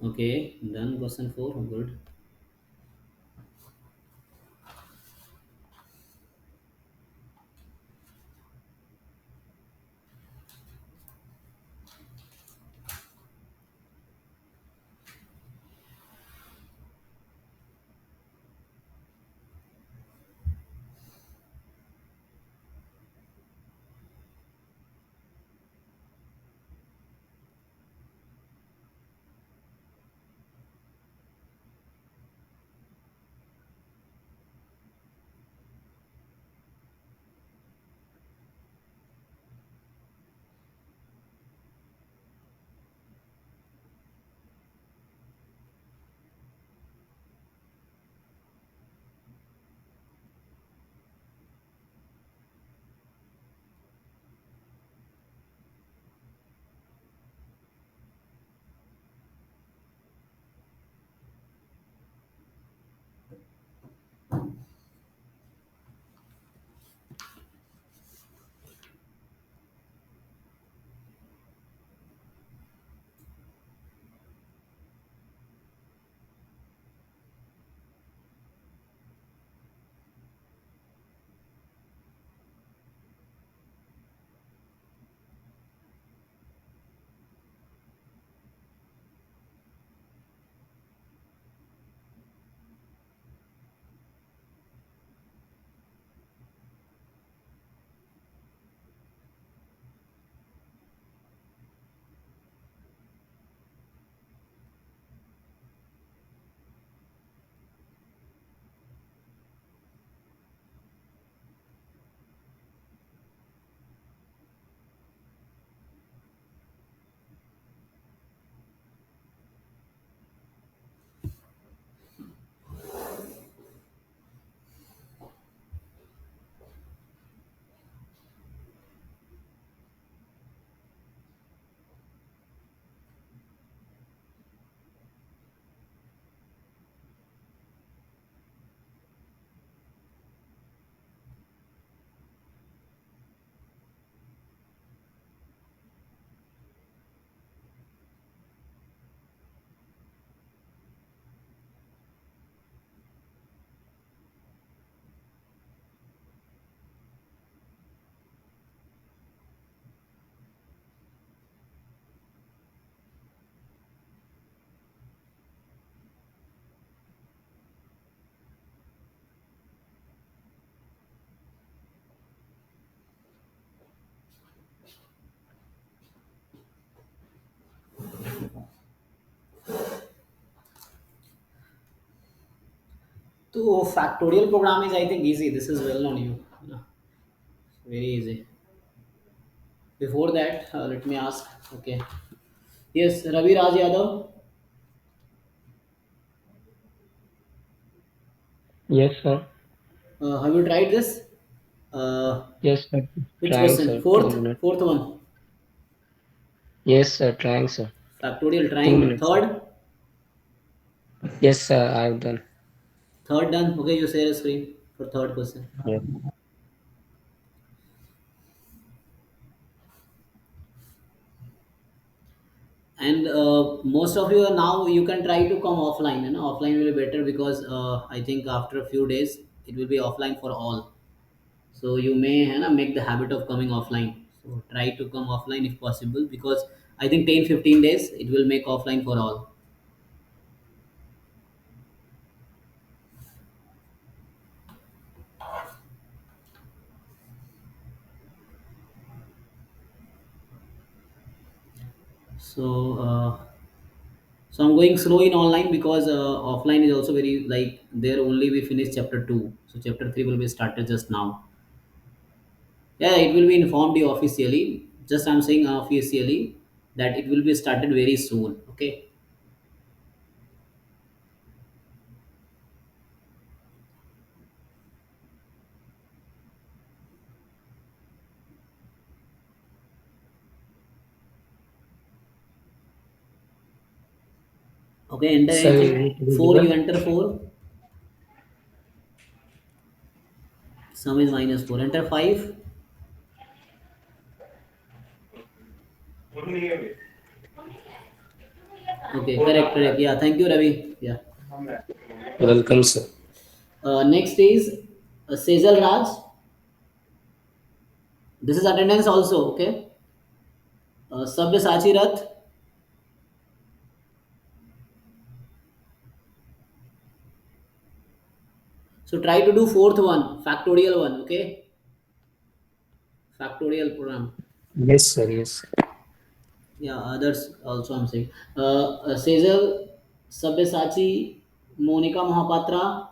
Okay, done question 4. Good. So factorial program is, I think, easy. This is well known. You know, very easy. Before that, let me ask. Okay. Yes, Ravi Raj Yadav. Yes, sir. Have you tried this? Uh, Yes, sir. which Trying, question? sir. 2 Fourth, minutes. fourth one. Yes, sir. Trying, sir. Factorial 2 trying. minutes. Third, Yes, sir. I've done. third done. Okay, you share a screen for third question. Yes. And most of you are now, you can try to come offline. And offline will be better because I think after a few days it will be offline for all. So you may make the habit of coming offline. So try to come offline if possible, because I think 10-15 days it will make offline for all. So I'm going slow in online because offline is also very, like, there only we finish chapter 2, so chapter 3 will be started just now. Yeah, it will be informed you officially. Just I'm saying officially that it will be started very soon. Okay. Okay, enter Sir, anything. is it 4, you visible? enter 4. Sum is -4, enter 5. Okay, correct, correct. Yeah, thank you, Ravi. Yeah. Welcome, sir. Next is Sejal Raj. This is attendance also. Okay. Sabyasachi Rath. So try to do fourth one, factorial one. Okay. Factorial program. Yes, sir. Yes. Yeah, others also I'm saying. Sejal, Sabyasachi, Monica Mahapatra,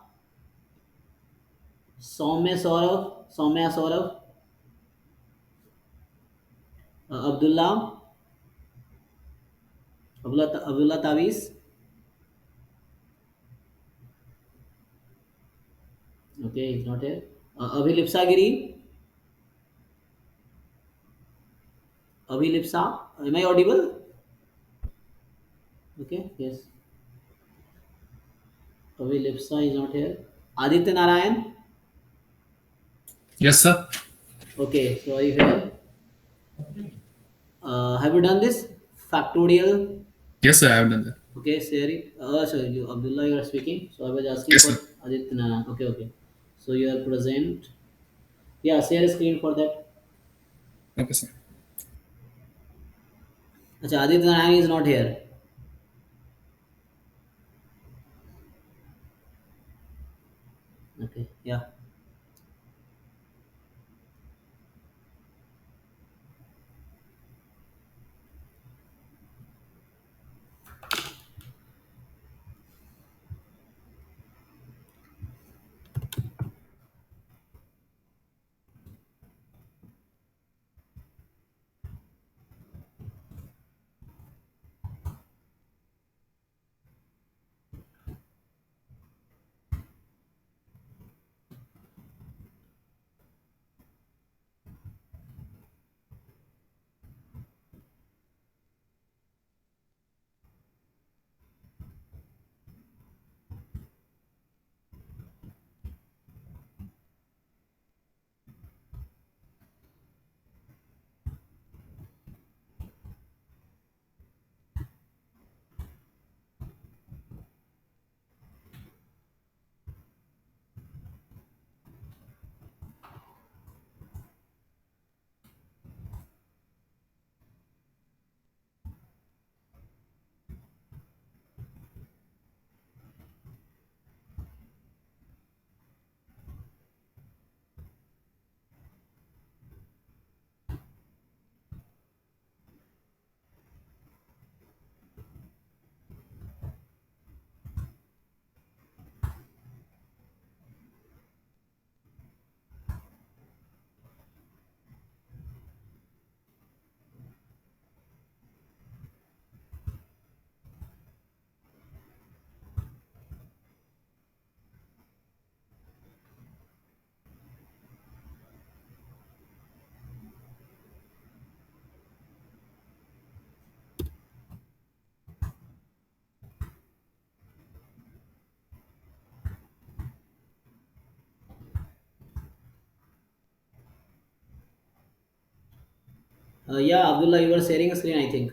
Soumya Saurav, Abdullah, Abdullah Tavis. Okay, he's not here. Abhilipsa Giri, Abhilipsa. Am I audible? Okay, yes. Abhilipsa is not here. Aditya Narayan. Yes, sir. Okay, so are you here? Have you done this? Factorial. Yes, sir. I have done that. Okay, share it. Sorry, you, Abdullah, you are speaking. So I was asking Yes, for sir. Aditya Narayan. Okay, okay. So you are present. Yeah, share a screen for that. Okay, sir. Acha, Aditya Narayan is not here. Okay, yeah. Yeah, Abdullah, you were sharing a screen, I think.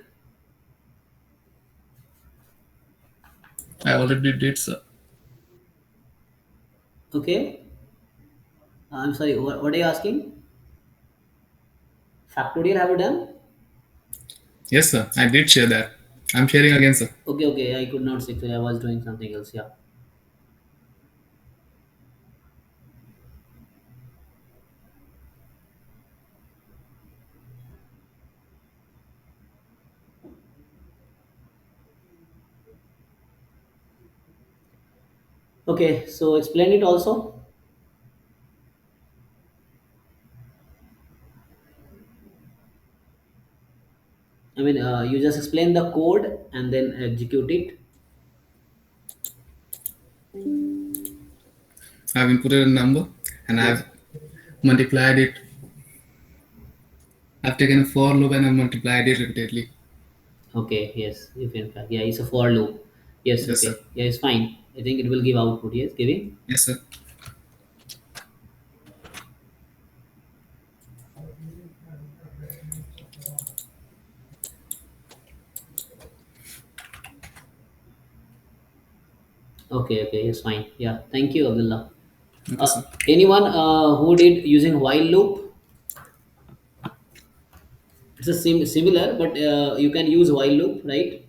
I already did, sir. Okay. I'm sorry. What are you asking? Factorial have you done? Yes, sir. I did share that. I'm sharing again, sir. Okay, okay. I could not see. I was doing something else. Yeah. Okay. So explain it also. I mean, you just explain the code and then execute it. I've inputted a number and Yes. I've multiplied it. I've taken a for loop and I've multiplied it repeatedly. Okay. Yes. If in fact, yeah, it's a for loop. Yes. Yes, sir. Okay. Yeah, it's fine. I think it will give output. Yes, giving. Yes, sir. Okay. Okay. It's fine. Yeah. Thank you, Abdullah. Okay, sir. Anyone who did using while loop? It's a similar, but you can use while loop, right?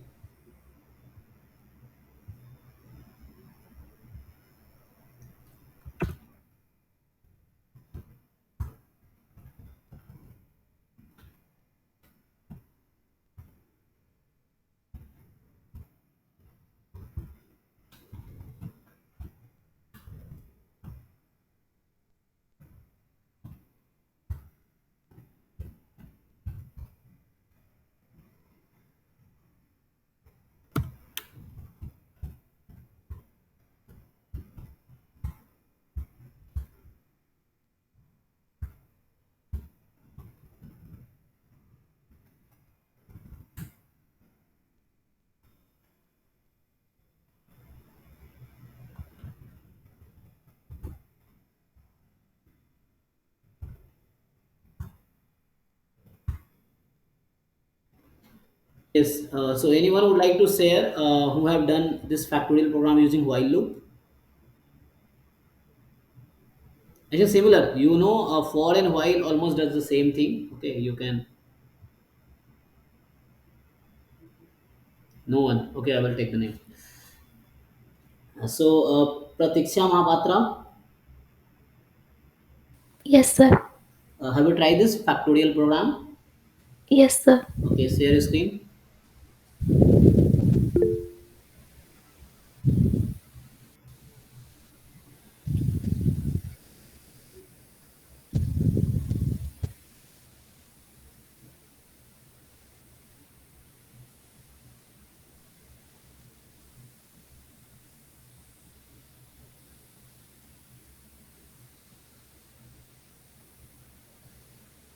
Yes. So anyone would like to share who have done this factorial program using while loop? It's similar. You know, for and while almost does the same thing. Okay, you can. No one. Okay, I will take the name. So Pratiksha Mahapatra, Yes, sir. have you tried this factorial program? Yes, sir. Okay, share your screen.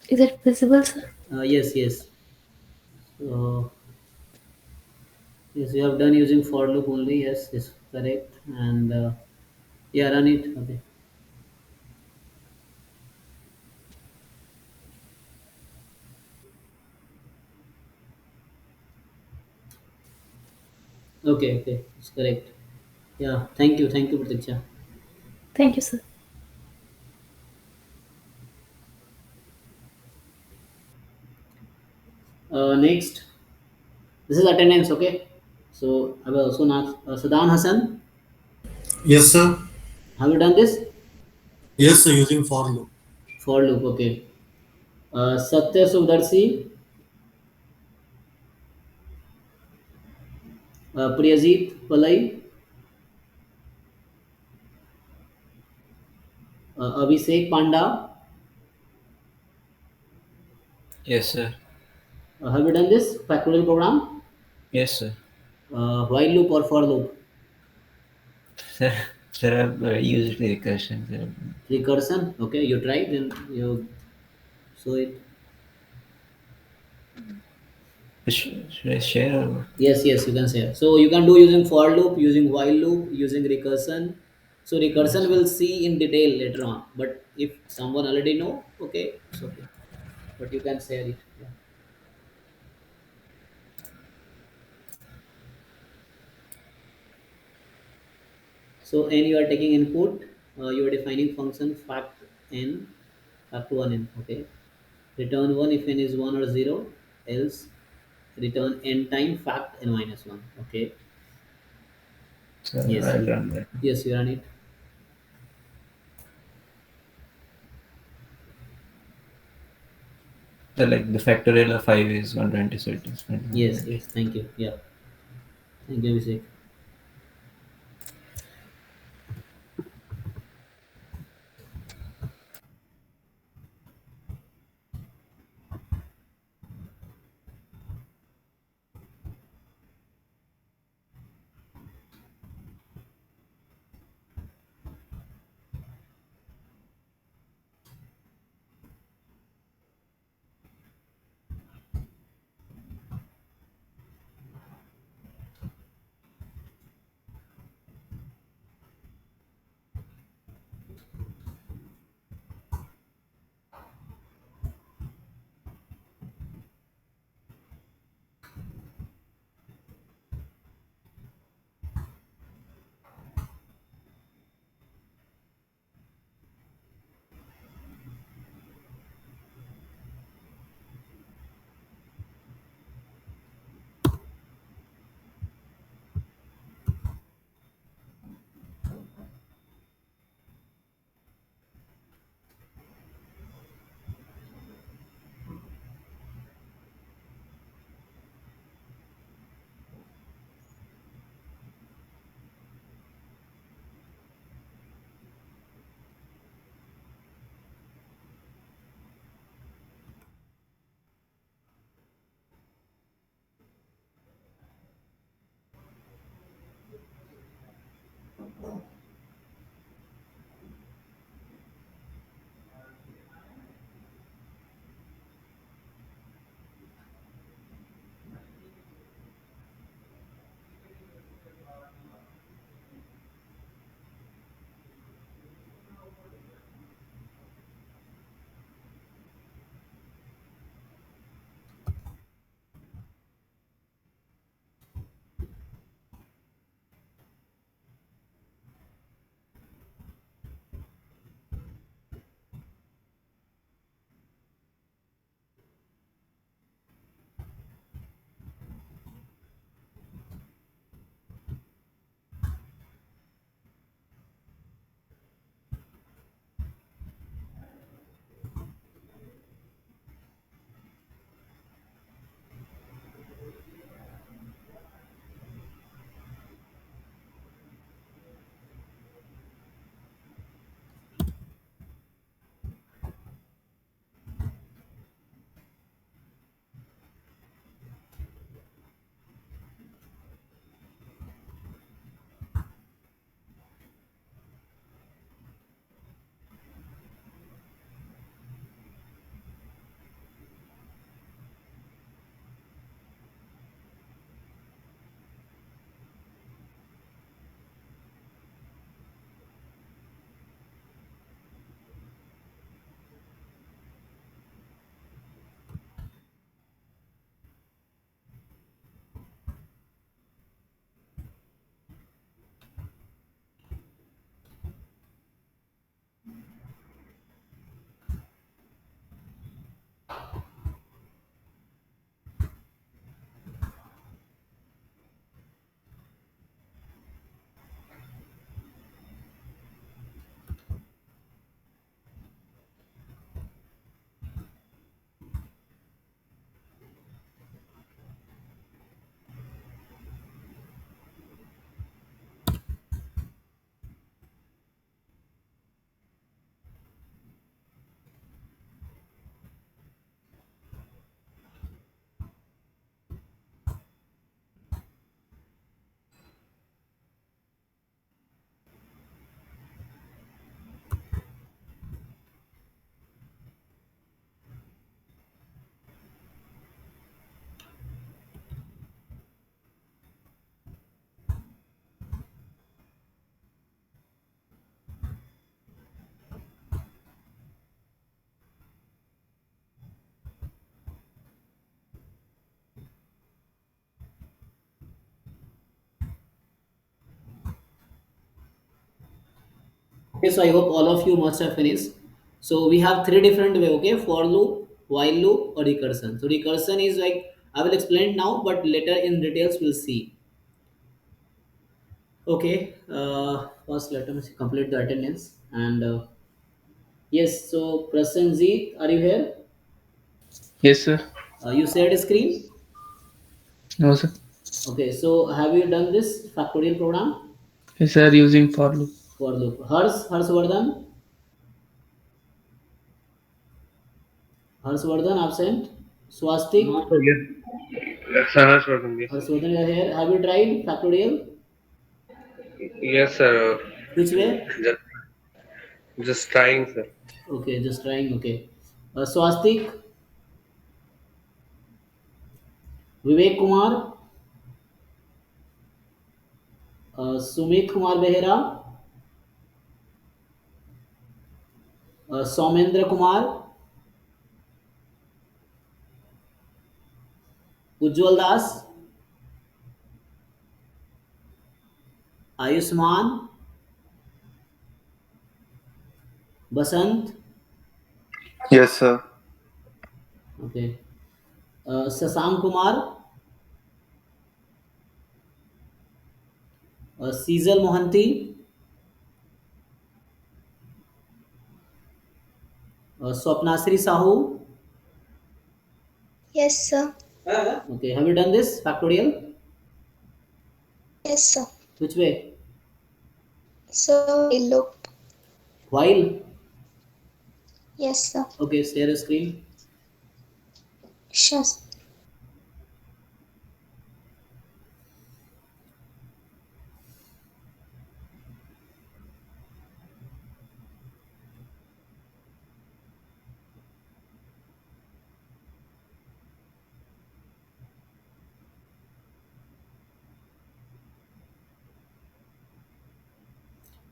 Is it visible, sir? Yes, yes. So yes, you have done using for loop only. Yes, is correct. And yeah, run it. Okay. Okay, okay, it's correct. Yeah, thank you, Pratiksha. Thank you, sir. Next, this is attendance. Okay, so I will also ask Sadan Hassan. Yes, sir. Have you done this Yes, sir, using for loop. for loop? Okay. Satya Sudarsi, Priyajit Palai, Abhishek Panda. Yes, sir. Have you done this factorial program? Yes, sir. While loop or for loop? Sir, sir, I've used recursion, sir. Recursion. Okay, you try then you show it. Should I share or what? Yes, yes, you can say. So you can do using for loop, using while loop, using recursion. So recursion Yes. will see in detail later on. But if someone already know, okay, it's okay. But you can share it. Yeah. So n you are taking input, you are defining function fact n, fact 1 n. Okay, return 1 if n is 1 or 0, else return n time fact n minus 1. Okay. So Yes. I'll run that. Yes, you run it. So like the factorial of 5 is 120, so it is Yes, 120. yes, thank you. Yeah, thank you, Abhishek. Okay, so I hope all of you must have finished. So we have three different way, okay? For loop, while loop, or recursion. So recursion is like, I will explain it now, but later in details we'll see. Okay, first let us complete the attendance. And yes, so Prasenjit, are you here? Yes, sir. You shared screen? No, sir. Okay, so have you done this factorial program? Yes, sir. Using for loop. For loop. Harshvardhan? Harshvardhan absent. Swastik? Oh, yes. Yes, sir. Harshvardhan, yes, sir. Harshvardhan, you are here. Have you tried factorial? Yes, sir. Which way? Just trying, sir. Okay, just trying. Okay. Swastik, Vivek Kumar, Sumit Kumar Behera, Soumendra Kumar, Ujjwal Das, Ayushman, Basant. Yes, sir. Okay. Sasank Kumar, Sijal Mohanty, Swapnasri Sahu. Yes, sir. Okay. Have you done this factorial? Yes, sir. Which way? So, look. While. Yes, sir. Okay. Share a screen. Sure.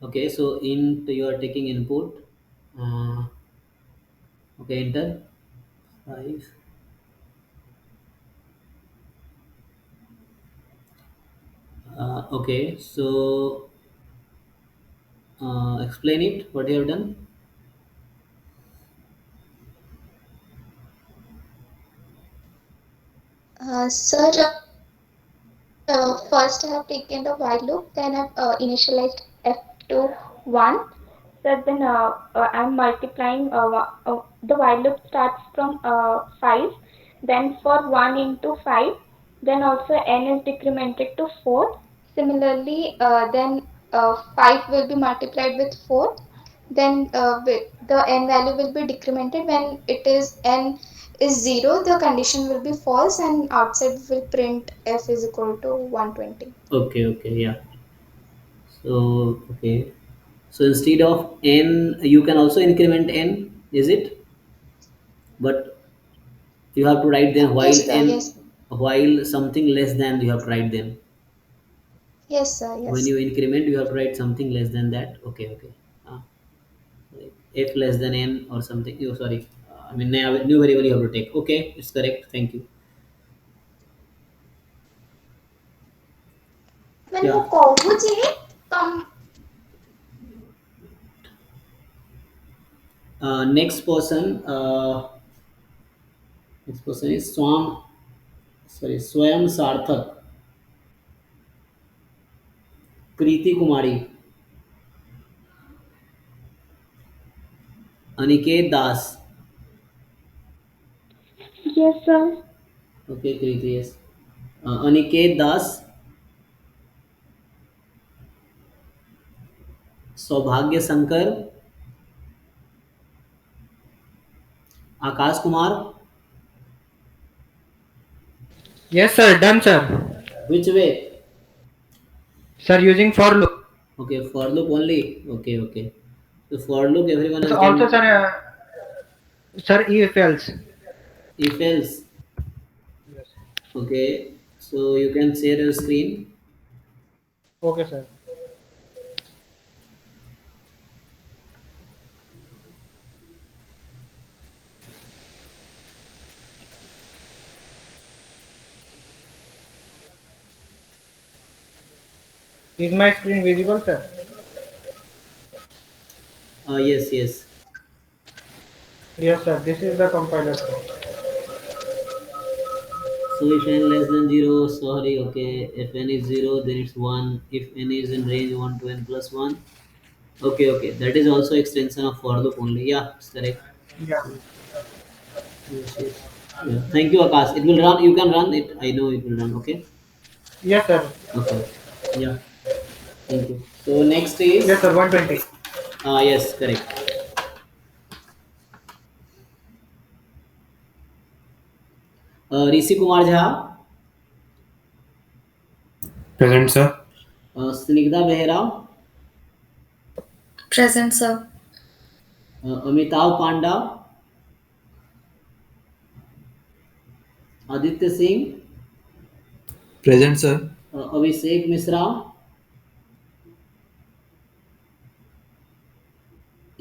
Okay. So you are taking input. Uh, okay. Enter. 5. Okay, so explain it, what you have done. Sir, first I have taken the while loop, then I've initialized f to 1. So then I'm multiplying, the while loop starts from 5, then for 1 into 5, then also n is decremented to 4. Similarly, then 5 will be multiplied with 4, then the n value will be decremented when it is n is 0, the condition will be false and outside will print f is equal to 120. Okay, okay, yeah. So, okay. So instead of n, you can also increment n, is it? But you have to write then while Yes, sir. n, Yes. while something less than, you have to write then. Yes, sir. When Yes. you increment, you have to write something less than that. Okay, okay. Like f less than n or something. Oh, sorry. I mean, new variable you have to take. Okay, it's correct. Thank you. मैं Yeah. कहुची तम Next person is Swayam Sarthak, Kriti Kumari, Aniket Das. Yes, sir. Okay, Kriti, yes. Aniket Das, Saubhagya Shankar, Akash Kumar. Yes, sir. Done, sir. Which way? Sir, using for loop. Okay, for loop only. Okay, okay. So for loop, everyone has Also, done. sir. Sir, if else. If else. Okay, so you can share your screen. Okay, sir. Is my screen visible, sir? Yes, yes. Yes, sir. This is the compiler, sir. So if n less than 0, sorry, okay. If n is 0, then it's 1. If n is in range 1 to n plus 1. Okay, okay. That is also extension of for loop only. Yeah, it's correct. Yeah. Yes, yes. Yeah. Thank you, Akash. It will run. You can run it. I know it will run. Okay. Yes, sir. Okay. Yeah. Thank you. So next is. Yes, sir. 120. Yes, correct. Rishi Kumar Jha. Present, sir. Snigdha Behera. Present, sir. Amitabh Panda. Aditya Singh. Present, sir. Abhishek Mishra.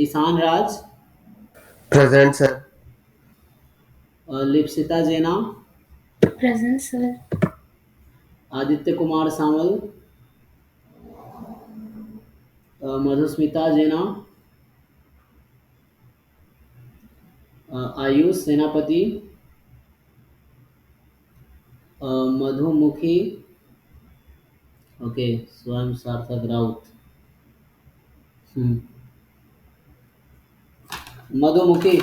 Ishan Raj. Present, sir. लिप्सिता जैना. Present, sir. Aditya Kumar Sawal. Madhusmita Jaina. Ayush Senapati. Madhumukhi. Okay. Swayam Sarthak Raut. Madhumukhi.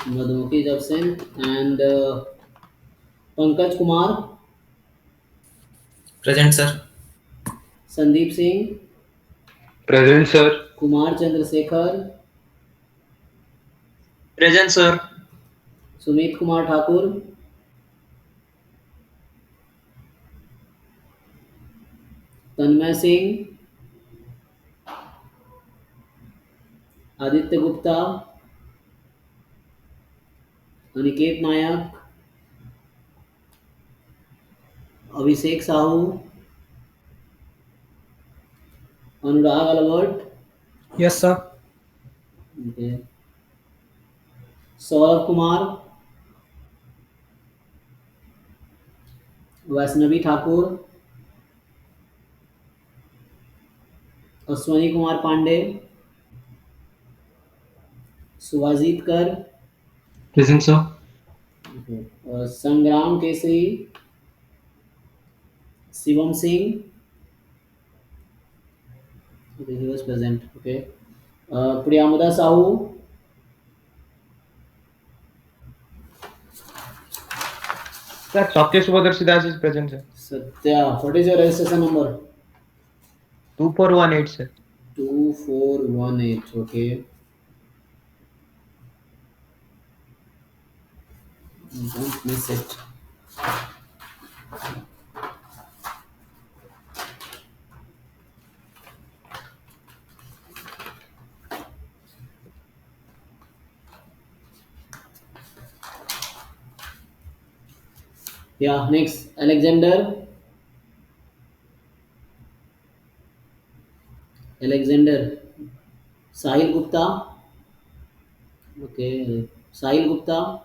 Madhumukhi is absent and Pankaj Kumar. Present, sir. Sandeep Singh. Present, sir. Kumar Chandrashekhar. Present, sir. Sumit Kumar Thakur. Tanmay Singh. Aditya Gupta. Aniket Nayak. Abhishek Sahu. Anurag Albert. Yes, sir. Okay. Saurabh Kumar. Vaishnavi Thakur. Ashwani Kumar Pandey. Subhajit Kar. Present, sir. Okay. संग्राम Kesari. Shivam Singh. Okay, he was present. Okay. प्रियामुदा Sahu. Sir, Sakesh Sudarshidas is present, sir. Satya. What is your registration number? 2418, sir. 2418. Okay. Don't miss it. Yeah, next Alexander. Sahil Gupta. Okay. Sahil Gupta.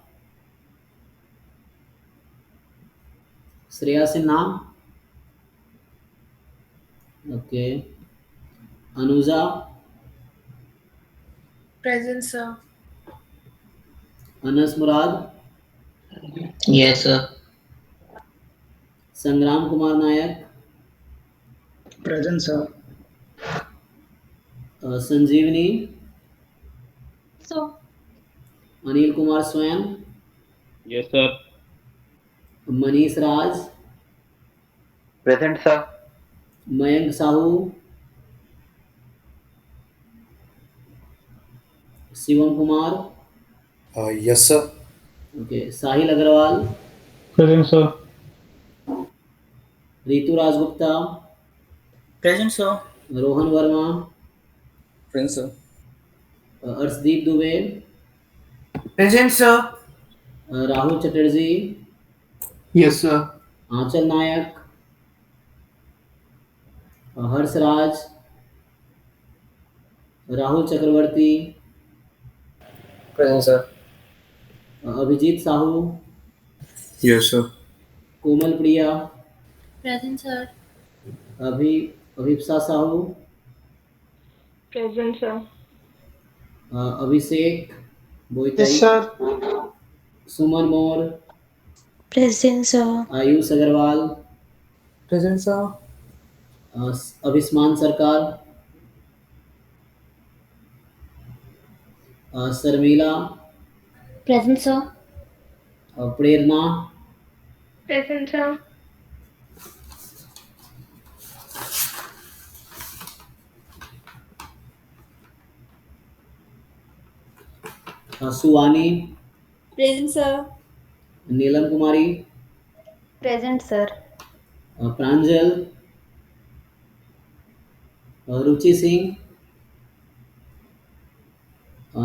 Shreya Sinha. Okay. Anuja. Present, sir. Anas Murad. Yes, sir. संग्राम Kumar Nayak. Present, sir. संजीवनी. So, Anil Kumar Swayam. Yes, sir. Manish Raj. Present, sir. Mayank Sahu. Shivam Kumar. Yes, sir. Okay. Sahil Agarwal. Present, sir. Ritu Rajgupta. Present, sir. Rohan Verma. Present, sir. Arshdeep Dubey. Present, sir. Rahul Chatterjee. Yes, sir. Anchal Nayak. Harshraj. Rahul Chakraborty. Present, sir. Abhijit Sahu. Yes, sir. Komal Priya. Present, sir. अभी अभिप्सा Sahu, Present, sir. Abhishek Yes, बोईताई, sir. Suman more, Present, sir. Ayush Agarwal, Present, sir. Abhisman Sarkar, Sharmila, Present, sir. Prerna, Present, sir. Suvani, Present, sir. Neelam Kumari, Present, sir. Pranjal, Ruchi Singh,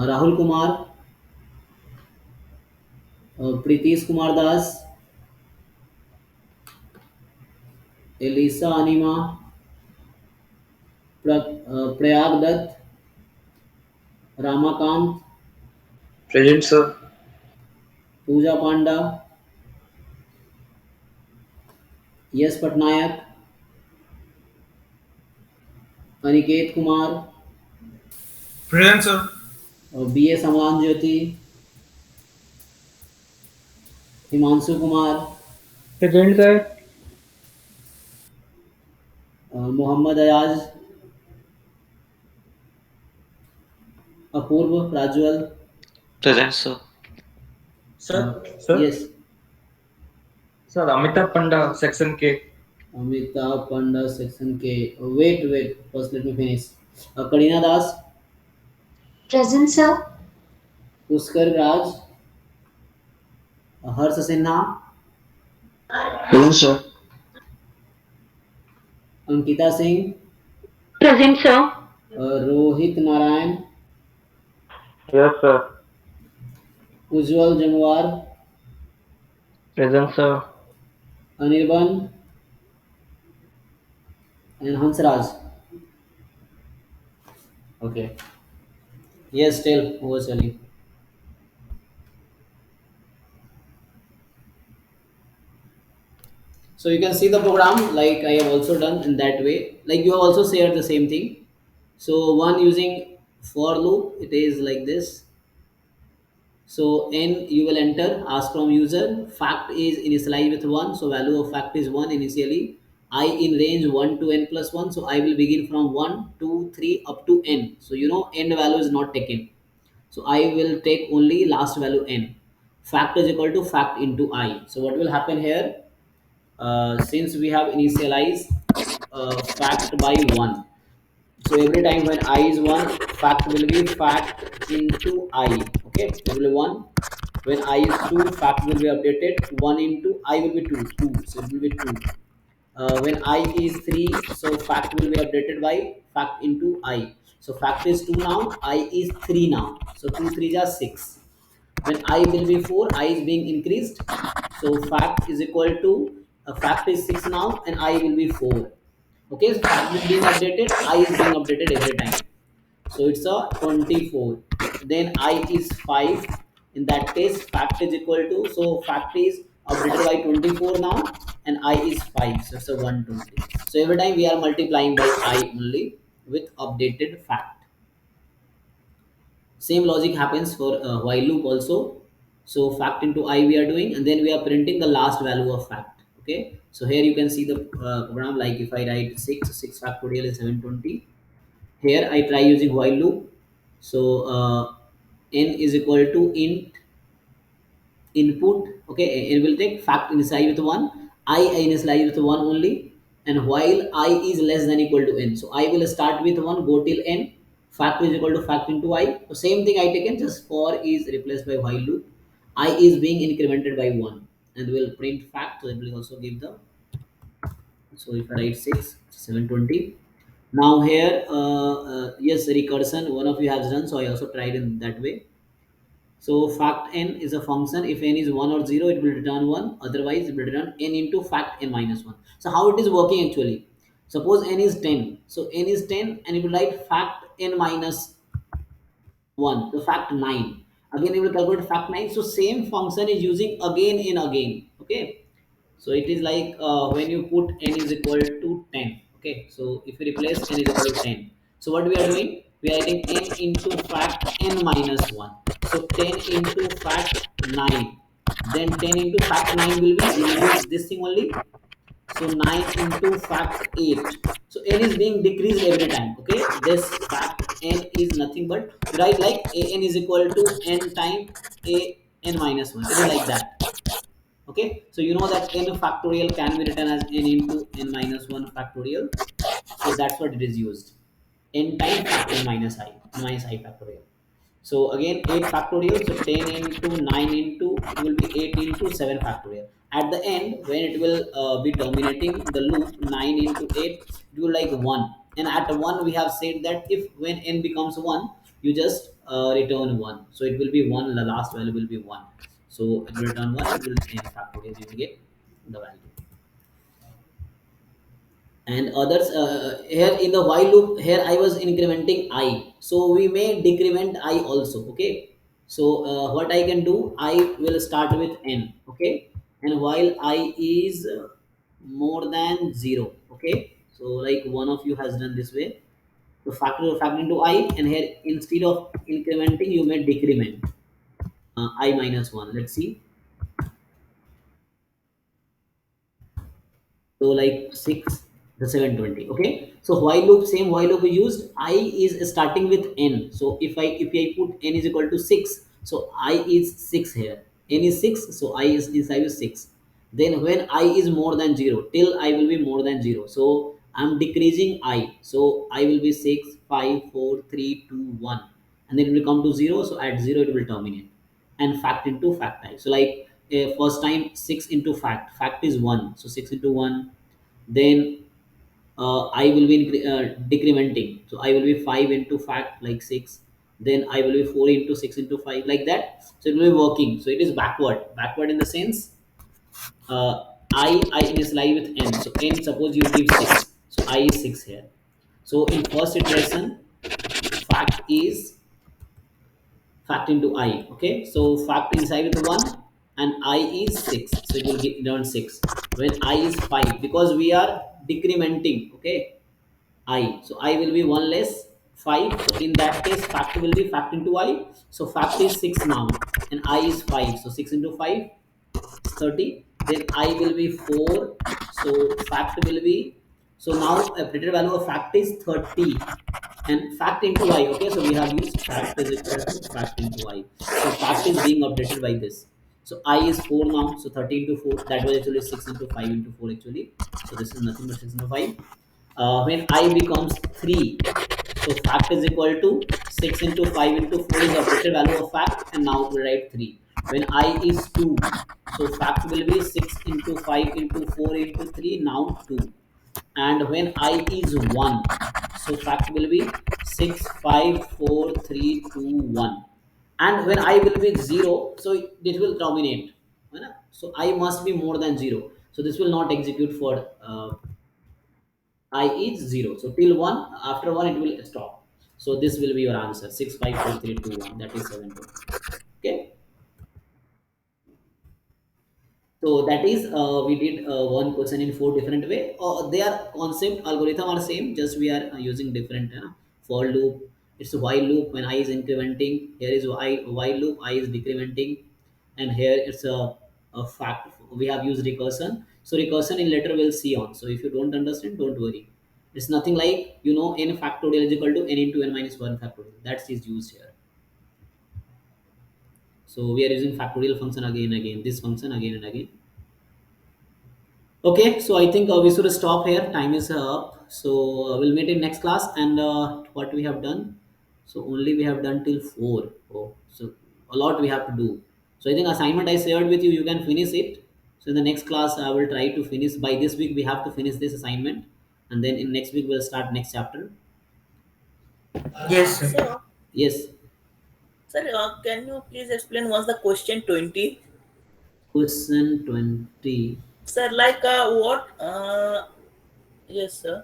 Rahul Kumar, Pritish Kumar Das, Elisa Anima, Prayag Dutt, Ramakant, Present, sir. Pooja Panda, Yash Pattnaik, Aniket Kumar, Present, sir. B S Amlan Jyoti, Himanshu Kumar, Present, sir. Mohammad Ayaz, Apurva Rajwal, Present, sir. Sir. Yes Sir, Amitabh Panda, section K. Amitabh Panda section K, wait first let me finish, Kareena Das, Present, sir. Pushkar Raj, Harsh Sinha, Present, sir. Ankita Singh, Present, sir. Rohit Narayan, Yes, sir. Ujjwal Jamwar, Present, sir. Anirban and Hansraj. Okay. Yes, still over selling. So you can see the program like I have also done in that way. Like you have also shared the same thing. So one using for loop, it is like this. So n you will enter, ask from user. Fact is initialized with 1. So value of fact is 1 initially. I in range 1 to n plus 1. So I will begin from 1, 2, 3 up to n. So you know end value is not taken. So I will take only last value n. Fact is equal to fact into I. So what will happen here? Since we have initialized fact by 1, so every time when I is 1, fact will be fact into I. Okay, it will be 1. When I is 2, fact will be updated 1 into I will be 2, 2, so it will be 2. When I is 3, so fact will be updated by fact into I. So fact is 2 now, I is 3 now. So 2 3 are 6. When I will be 4, I is being increased. So fact is equal to fact is 6 now and I will be 4. Okay, so fact is being updated, I is being updated every time. So it's a 24. Then I is 5. In that case, fact is equal to, so fact is updated by 24 now and I is 5. So it's a 120. So every time we are multiplying by I only with updated fact. Same logic happens for while loop also. So fact into I we are doing, and then we are printing the last value of fact. Okay, so here you can see the program. Like if I write 6 factorial is 720. Here I try using while loop. So n is equal to int input. Okay, it will take fact initialize with 1, I initialize with 1 only, and while I is less than equal to n, so I will start with 1, go till n, fact is equal to fact into I. So same thing I taken, just for is replaced by while loop, I is being incremented by 1, and will print fact. So it will also give the, so if I write 6 720. Now here yes, recursion one of you has done, so I also tried in that way. So fact n is a function. If n is 1 or 0, it will return 1. Otherwise, it will return n into fact n minus 1. So how it is working actually? Suppose n is 10. So n is 10 and it will write fact n minus 1. So fact 9. Again, it will calculate fact 9. So same function is using again and again. Okay. So it is like when you put n is equal to 10. Okay, so if you replace n is equal to 10, so what we are doing? We are writing n into fact n minus 1. So 10 into fact 9. Then 10 into fact 9 will be, you will use this thing only. So 9 into fact 8. So n is being decreased every time. Okay, this fact n is nothing but, right, like a n is equal to n time a n minus 1. It is like that. Okay, so you know that n factorial can be written as n into n minus 1 factorial. So that's what it is used. N time fact n minus I, n minus I factorial. So again 8 factorial, so 10 into 9 into, it will be 8 into 7 factorial. At the end, when it will be terminating the loop, 9 into 8, it will like 1. And at 1, we have said that if when n becomes 1, you just return 1. So it will be 1, the last value will be 1. So it will return 1, it will n factorial, you will get the value. And others, here in the while loop, here I was incrementing I, so we may decrement I also. Okay, so what I can do, I will start with n. Okay, and while I is more than 0. Okay, so like one of you has done this way, so factor into I, and here instead of incrementing you may decrement I minus 1. Let's see. So like 6, the 720. Okay, so while loop, same while loop we used. I is starting with n. So if I put n is equal to 6, so I is 6 here. N is 6, so I is inside is 6. Then when I is more than 0, till I will be more than 0, so I'm decreasing I. So I will be 6, 5, 4, 3, 2, 1, and then it will come to 0. So at 0 it will terminate. And fact into fact I. So like first time 6 into fact is 1, so 6 into 1. Then I will be decrementing, so I will be 5 into fact, like 6. Then I will be 4 into 6 into 5, like that. So it will be working. So it is backward in the sense, I initialize with n. So n, suppose you give 6, so I is 6 here. So in first iteration, fact is fact into I. Okay, so fact inside with 1, and I is 6, so it will get return 6. When I is 5, because we are decrementing. Okay, I, so I will be 1 less 5. So in that case fact will be fact into I. So fact is 6 now, and I is 5, so 6 into 5 is 30. Then I will be 4, so fact will be, so now a predicted value of fact is 30, and fact into I. Okay, so we have used fact is equal to fact into I. So fact is being updated by this. So I is 4 now, so 30 into 4, that was actually 6 into 5 into 4 actually. So this is nothing but 6 into 5. When I becomes 3, so fact is equal to 6 into 5 into 4 is updated value of fact, and now we write 3. When I is 2, so fact will be 6 into 5 into 4 into 3, now 2. And when I is 1, so fact will be 6, 5, 4, 3, 2, 1. And when I will be 0, so it will terminate. So I must be more than 0, so this will not execute for I is 0. So till 1, after 1 it will stop. So this will be your answer, 6, 5, 4, 3, 2, 1. That is 7. Okay. So that is we did one question in 4 different way. Their concept algorithm are same, just we are using different for loop. It's a while loop when I is incrementing. Here is while loop, I is decrementing, and here it's a fact. We have used recursion. So recursion in later we'll see on. So if you don't understand, don't worry. It's nothing like, n factorial is equal to n into n minus 1 factorial. That is used here. So we are using factorial function again and again. This function again and again. Okay, so I think we should stop here. Time is up. So we'll meet in next class. And what we have done? So only we have done till 4. Oh, so a lot we have to do. So I think assignment I shared with you, you can finish it. So in the next class, I will try to finish by this week. We have to finish this assignment, and then in next week we'll start next chapter. Yes, sir. Sir, Yes. sir, can you please explain what's the question 20? Question 20. Sir, like what? Yes, sir.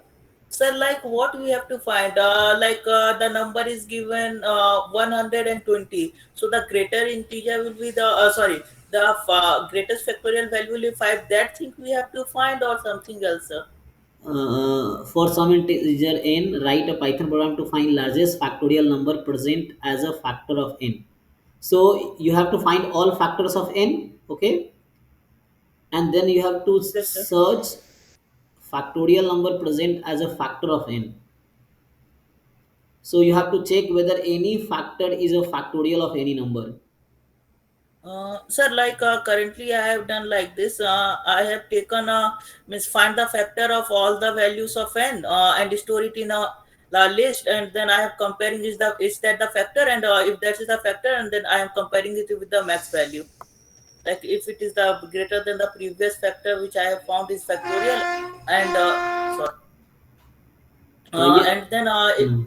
Sir, like what we have to find? Like the number is given 120. So the greater integer will be the sorry. the greatest factorial value will be 5. That thing we have to find or something else, sir? For some integer n, write a Python program to find largest factorial number present as a factor of n. So you have to find all factors of n, okay, and then you have to Yes, sir. search factorial number present as a factor of n. So you have to check whether any factor is a factorial of any number. Sir, like currently I have done like this. I have taken means find the factor of all the values of n and store it in a list, and then I have comparing is that the factor, and if that is the factor, and then I am comparing it with the max value. Like if it is the greater than the previous factor which I have found is factorial, and sorry, Yeah. and then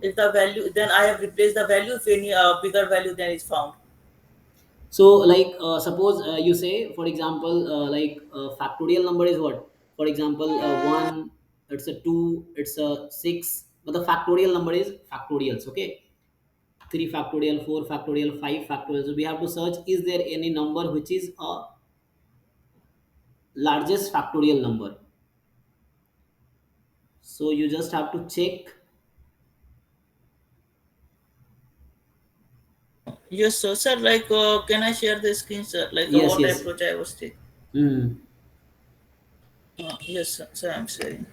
if the value, then I have replaced the value if any bigger value then is found. So like suppose you say, for example, factorial number is what? For example, 1, it's a 2, it's a 6, but the factorial number is factorials, okay? 3 factorial, 4 factorial, 5 factorial. So we have to search, is there any number which is a largest factorial number? So you just have to check. Yes, sir. Sir, like, can I share the screen, sir? Like, Yes, what yes. approach I was taking? Mm. Yes, sir. Sir, I'm sharing.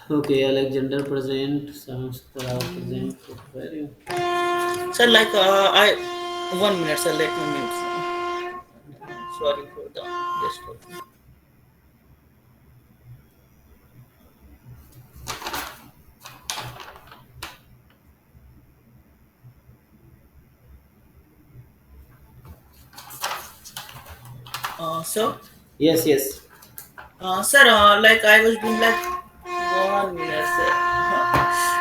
Okay, Alexander present, Samstra present. Where are you? Sir, like, I 1 minute, sir. Let me mute. Sorry for the disturb. Sir. Yes, yes. Sir, like I was doing like 1 minute, sir.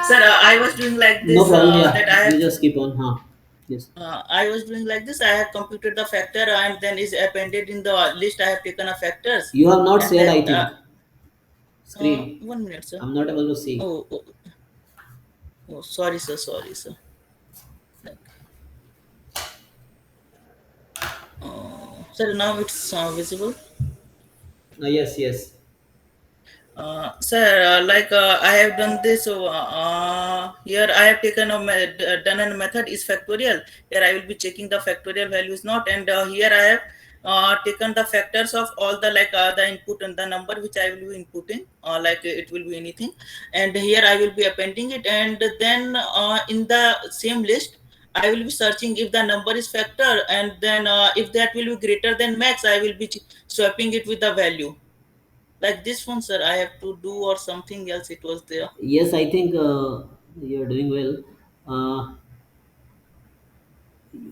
Sir, I was doing like No this. problem. Yeah, That I have. you just keep on. Huh? Yes. I was doing like this. I have computed the factor and then is appended in the list. I have taken a factors. You have not And shared, I then think. Screen. 1 minute, sir. I'm not able to see. Oh, sorry, sir. Sorry, sir. Sir, now it's visible. Yes, yes. Sir, like I have done this. So here I have taken done a method is factorial. Here I will be checking the factorial values not, and here I have taken the factors of all the like the input and the number which I will be inputting. Like it will be anything, and here I will be appending it, and then in the same list. I will be searching if the number is factor, and then if that will be greater than max, I will be swapping it with the value. Like this one, sir, I have to do or something else. It was there. Yes, I think you're doing well.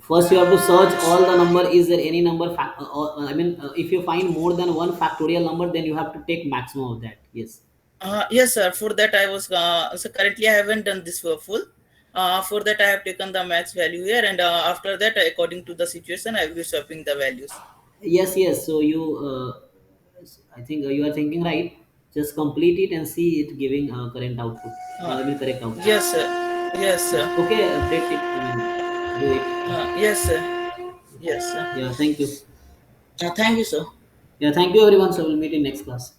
First, you have to search all the number. Is there any number? If you find more than one factorial number, then you have to take maximum of that. Yes. Yes, sir. For that, I was so currently I haven't done this for full. For that, I have taken the max value here, and after that, according to the situation, I will be swapping the values. Yes, yes. So you, I think you are thinking right. Just complete it and see it giving current output. Correct output. Yes, sir. Yes, sir. Okay, update it. Do it. Yes, sir. Yes, sir. Yeah, thank you. Thank you, sir. Yeah, thank you everyone. So we'll meet in next class.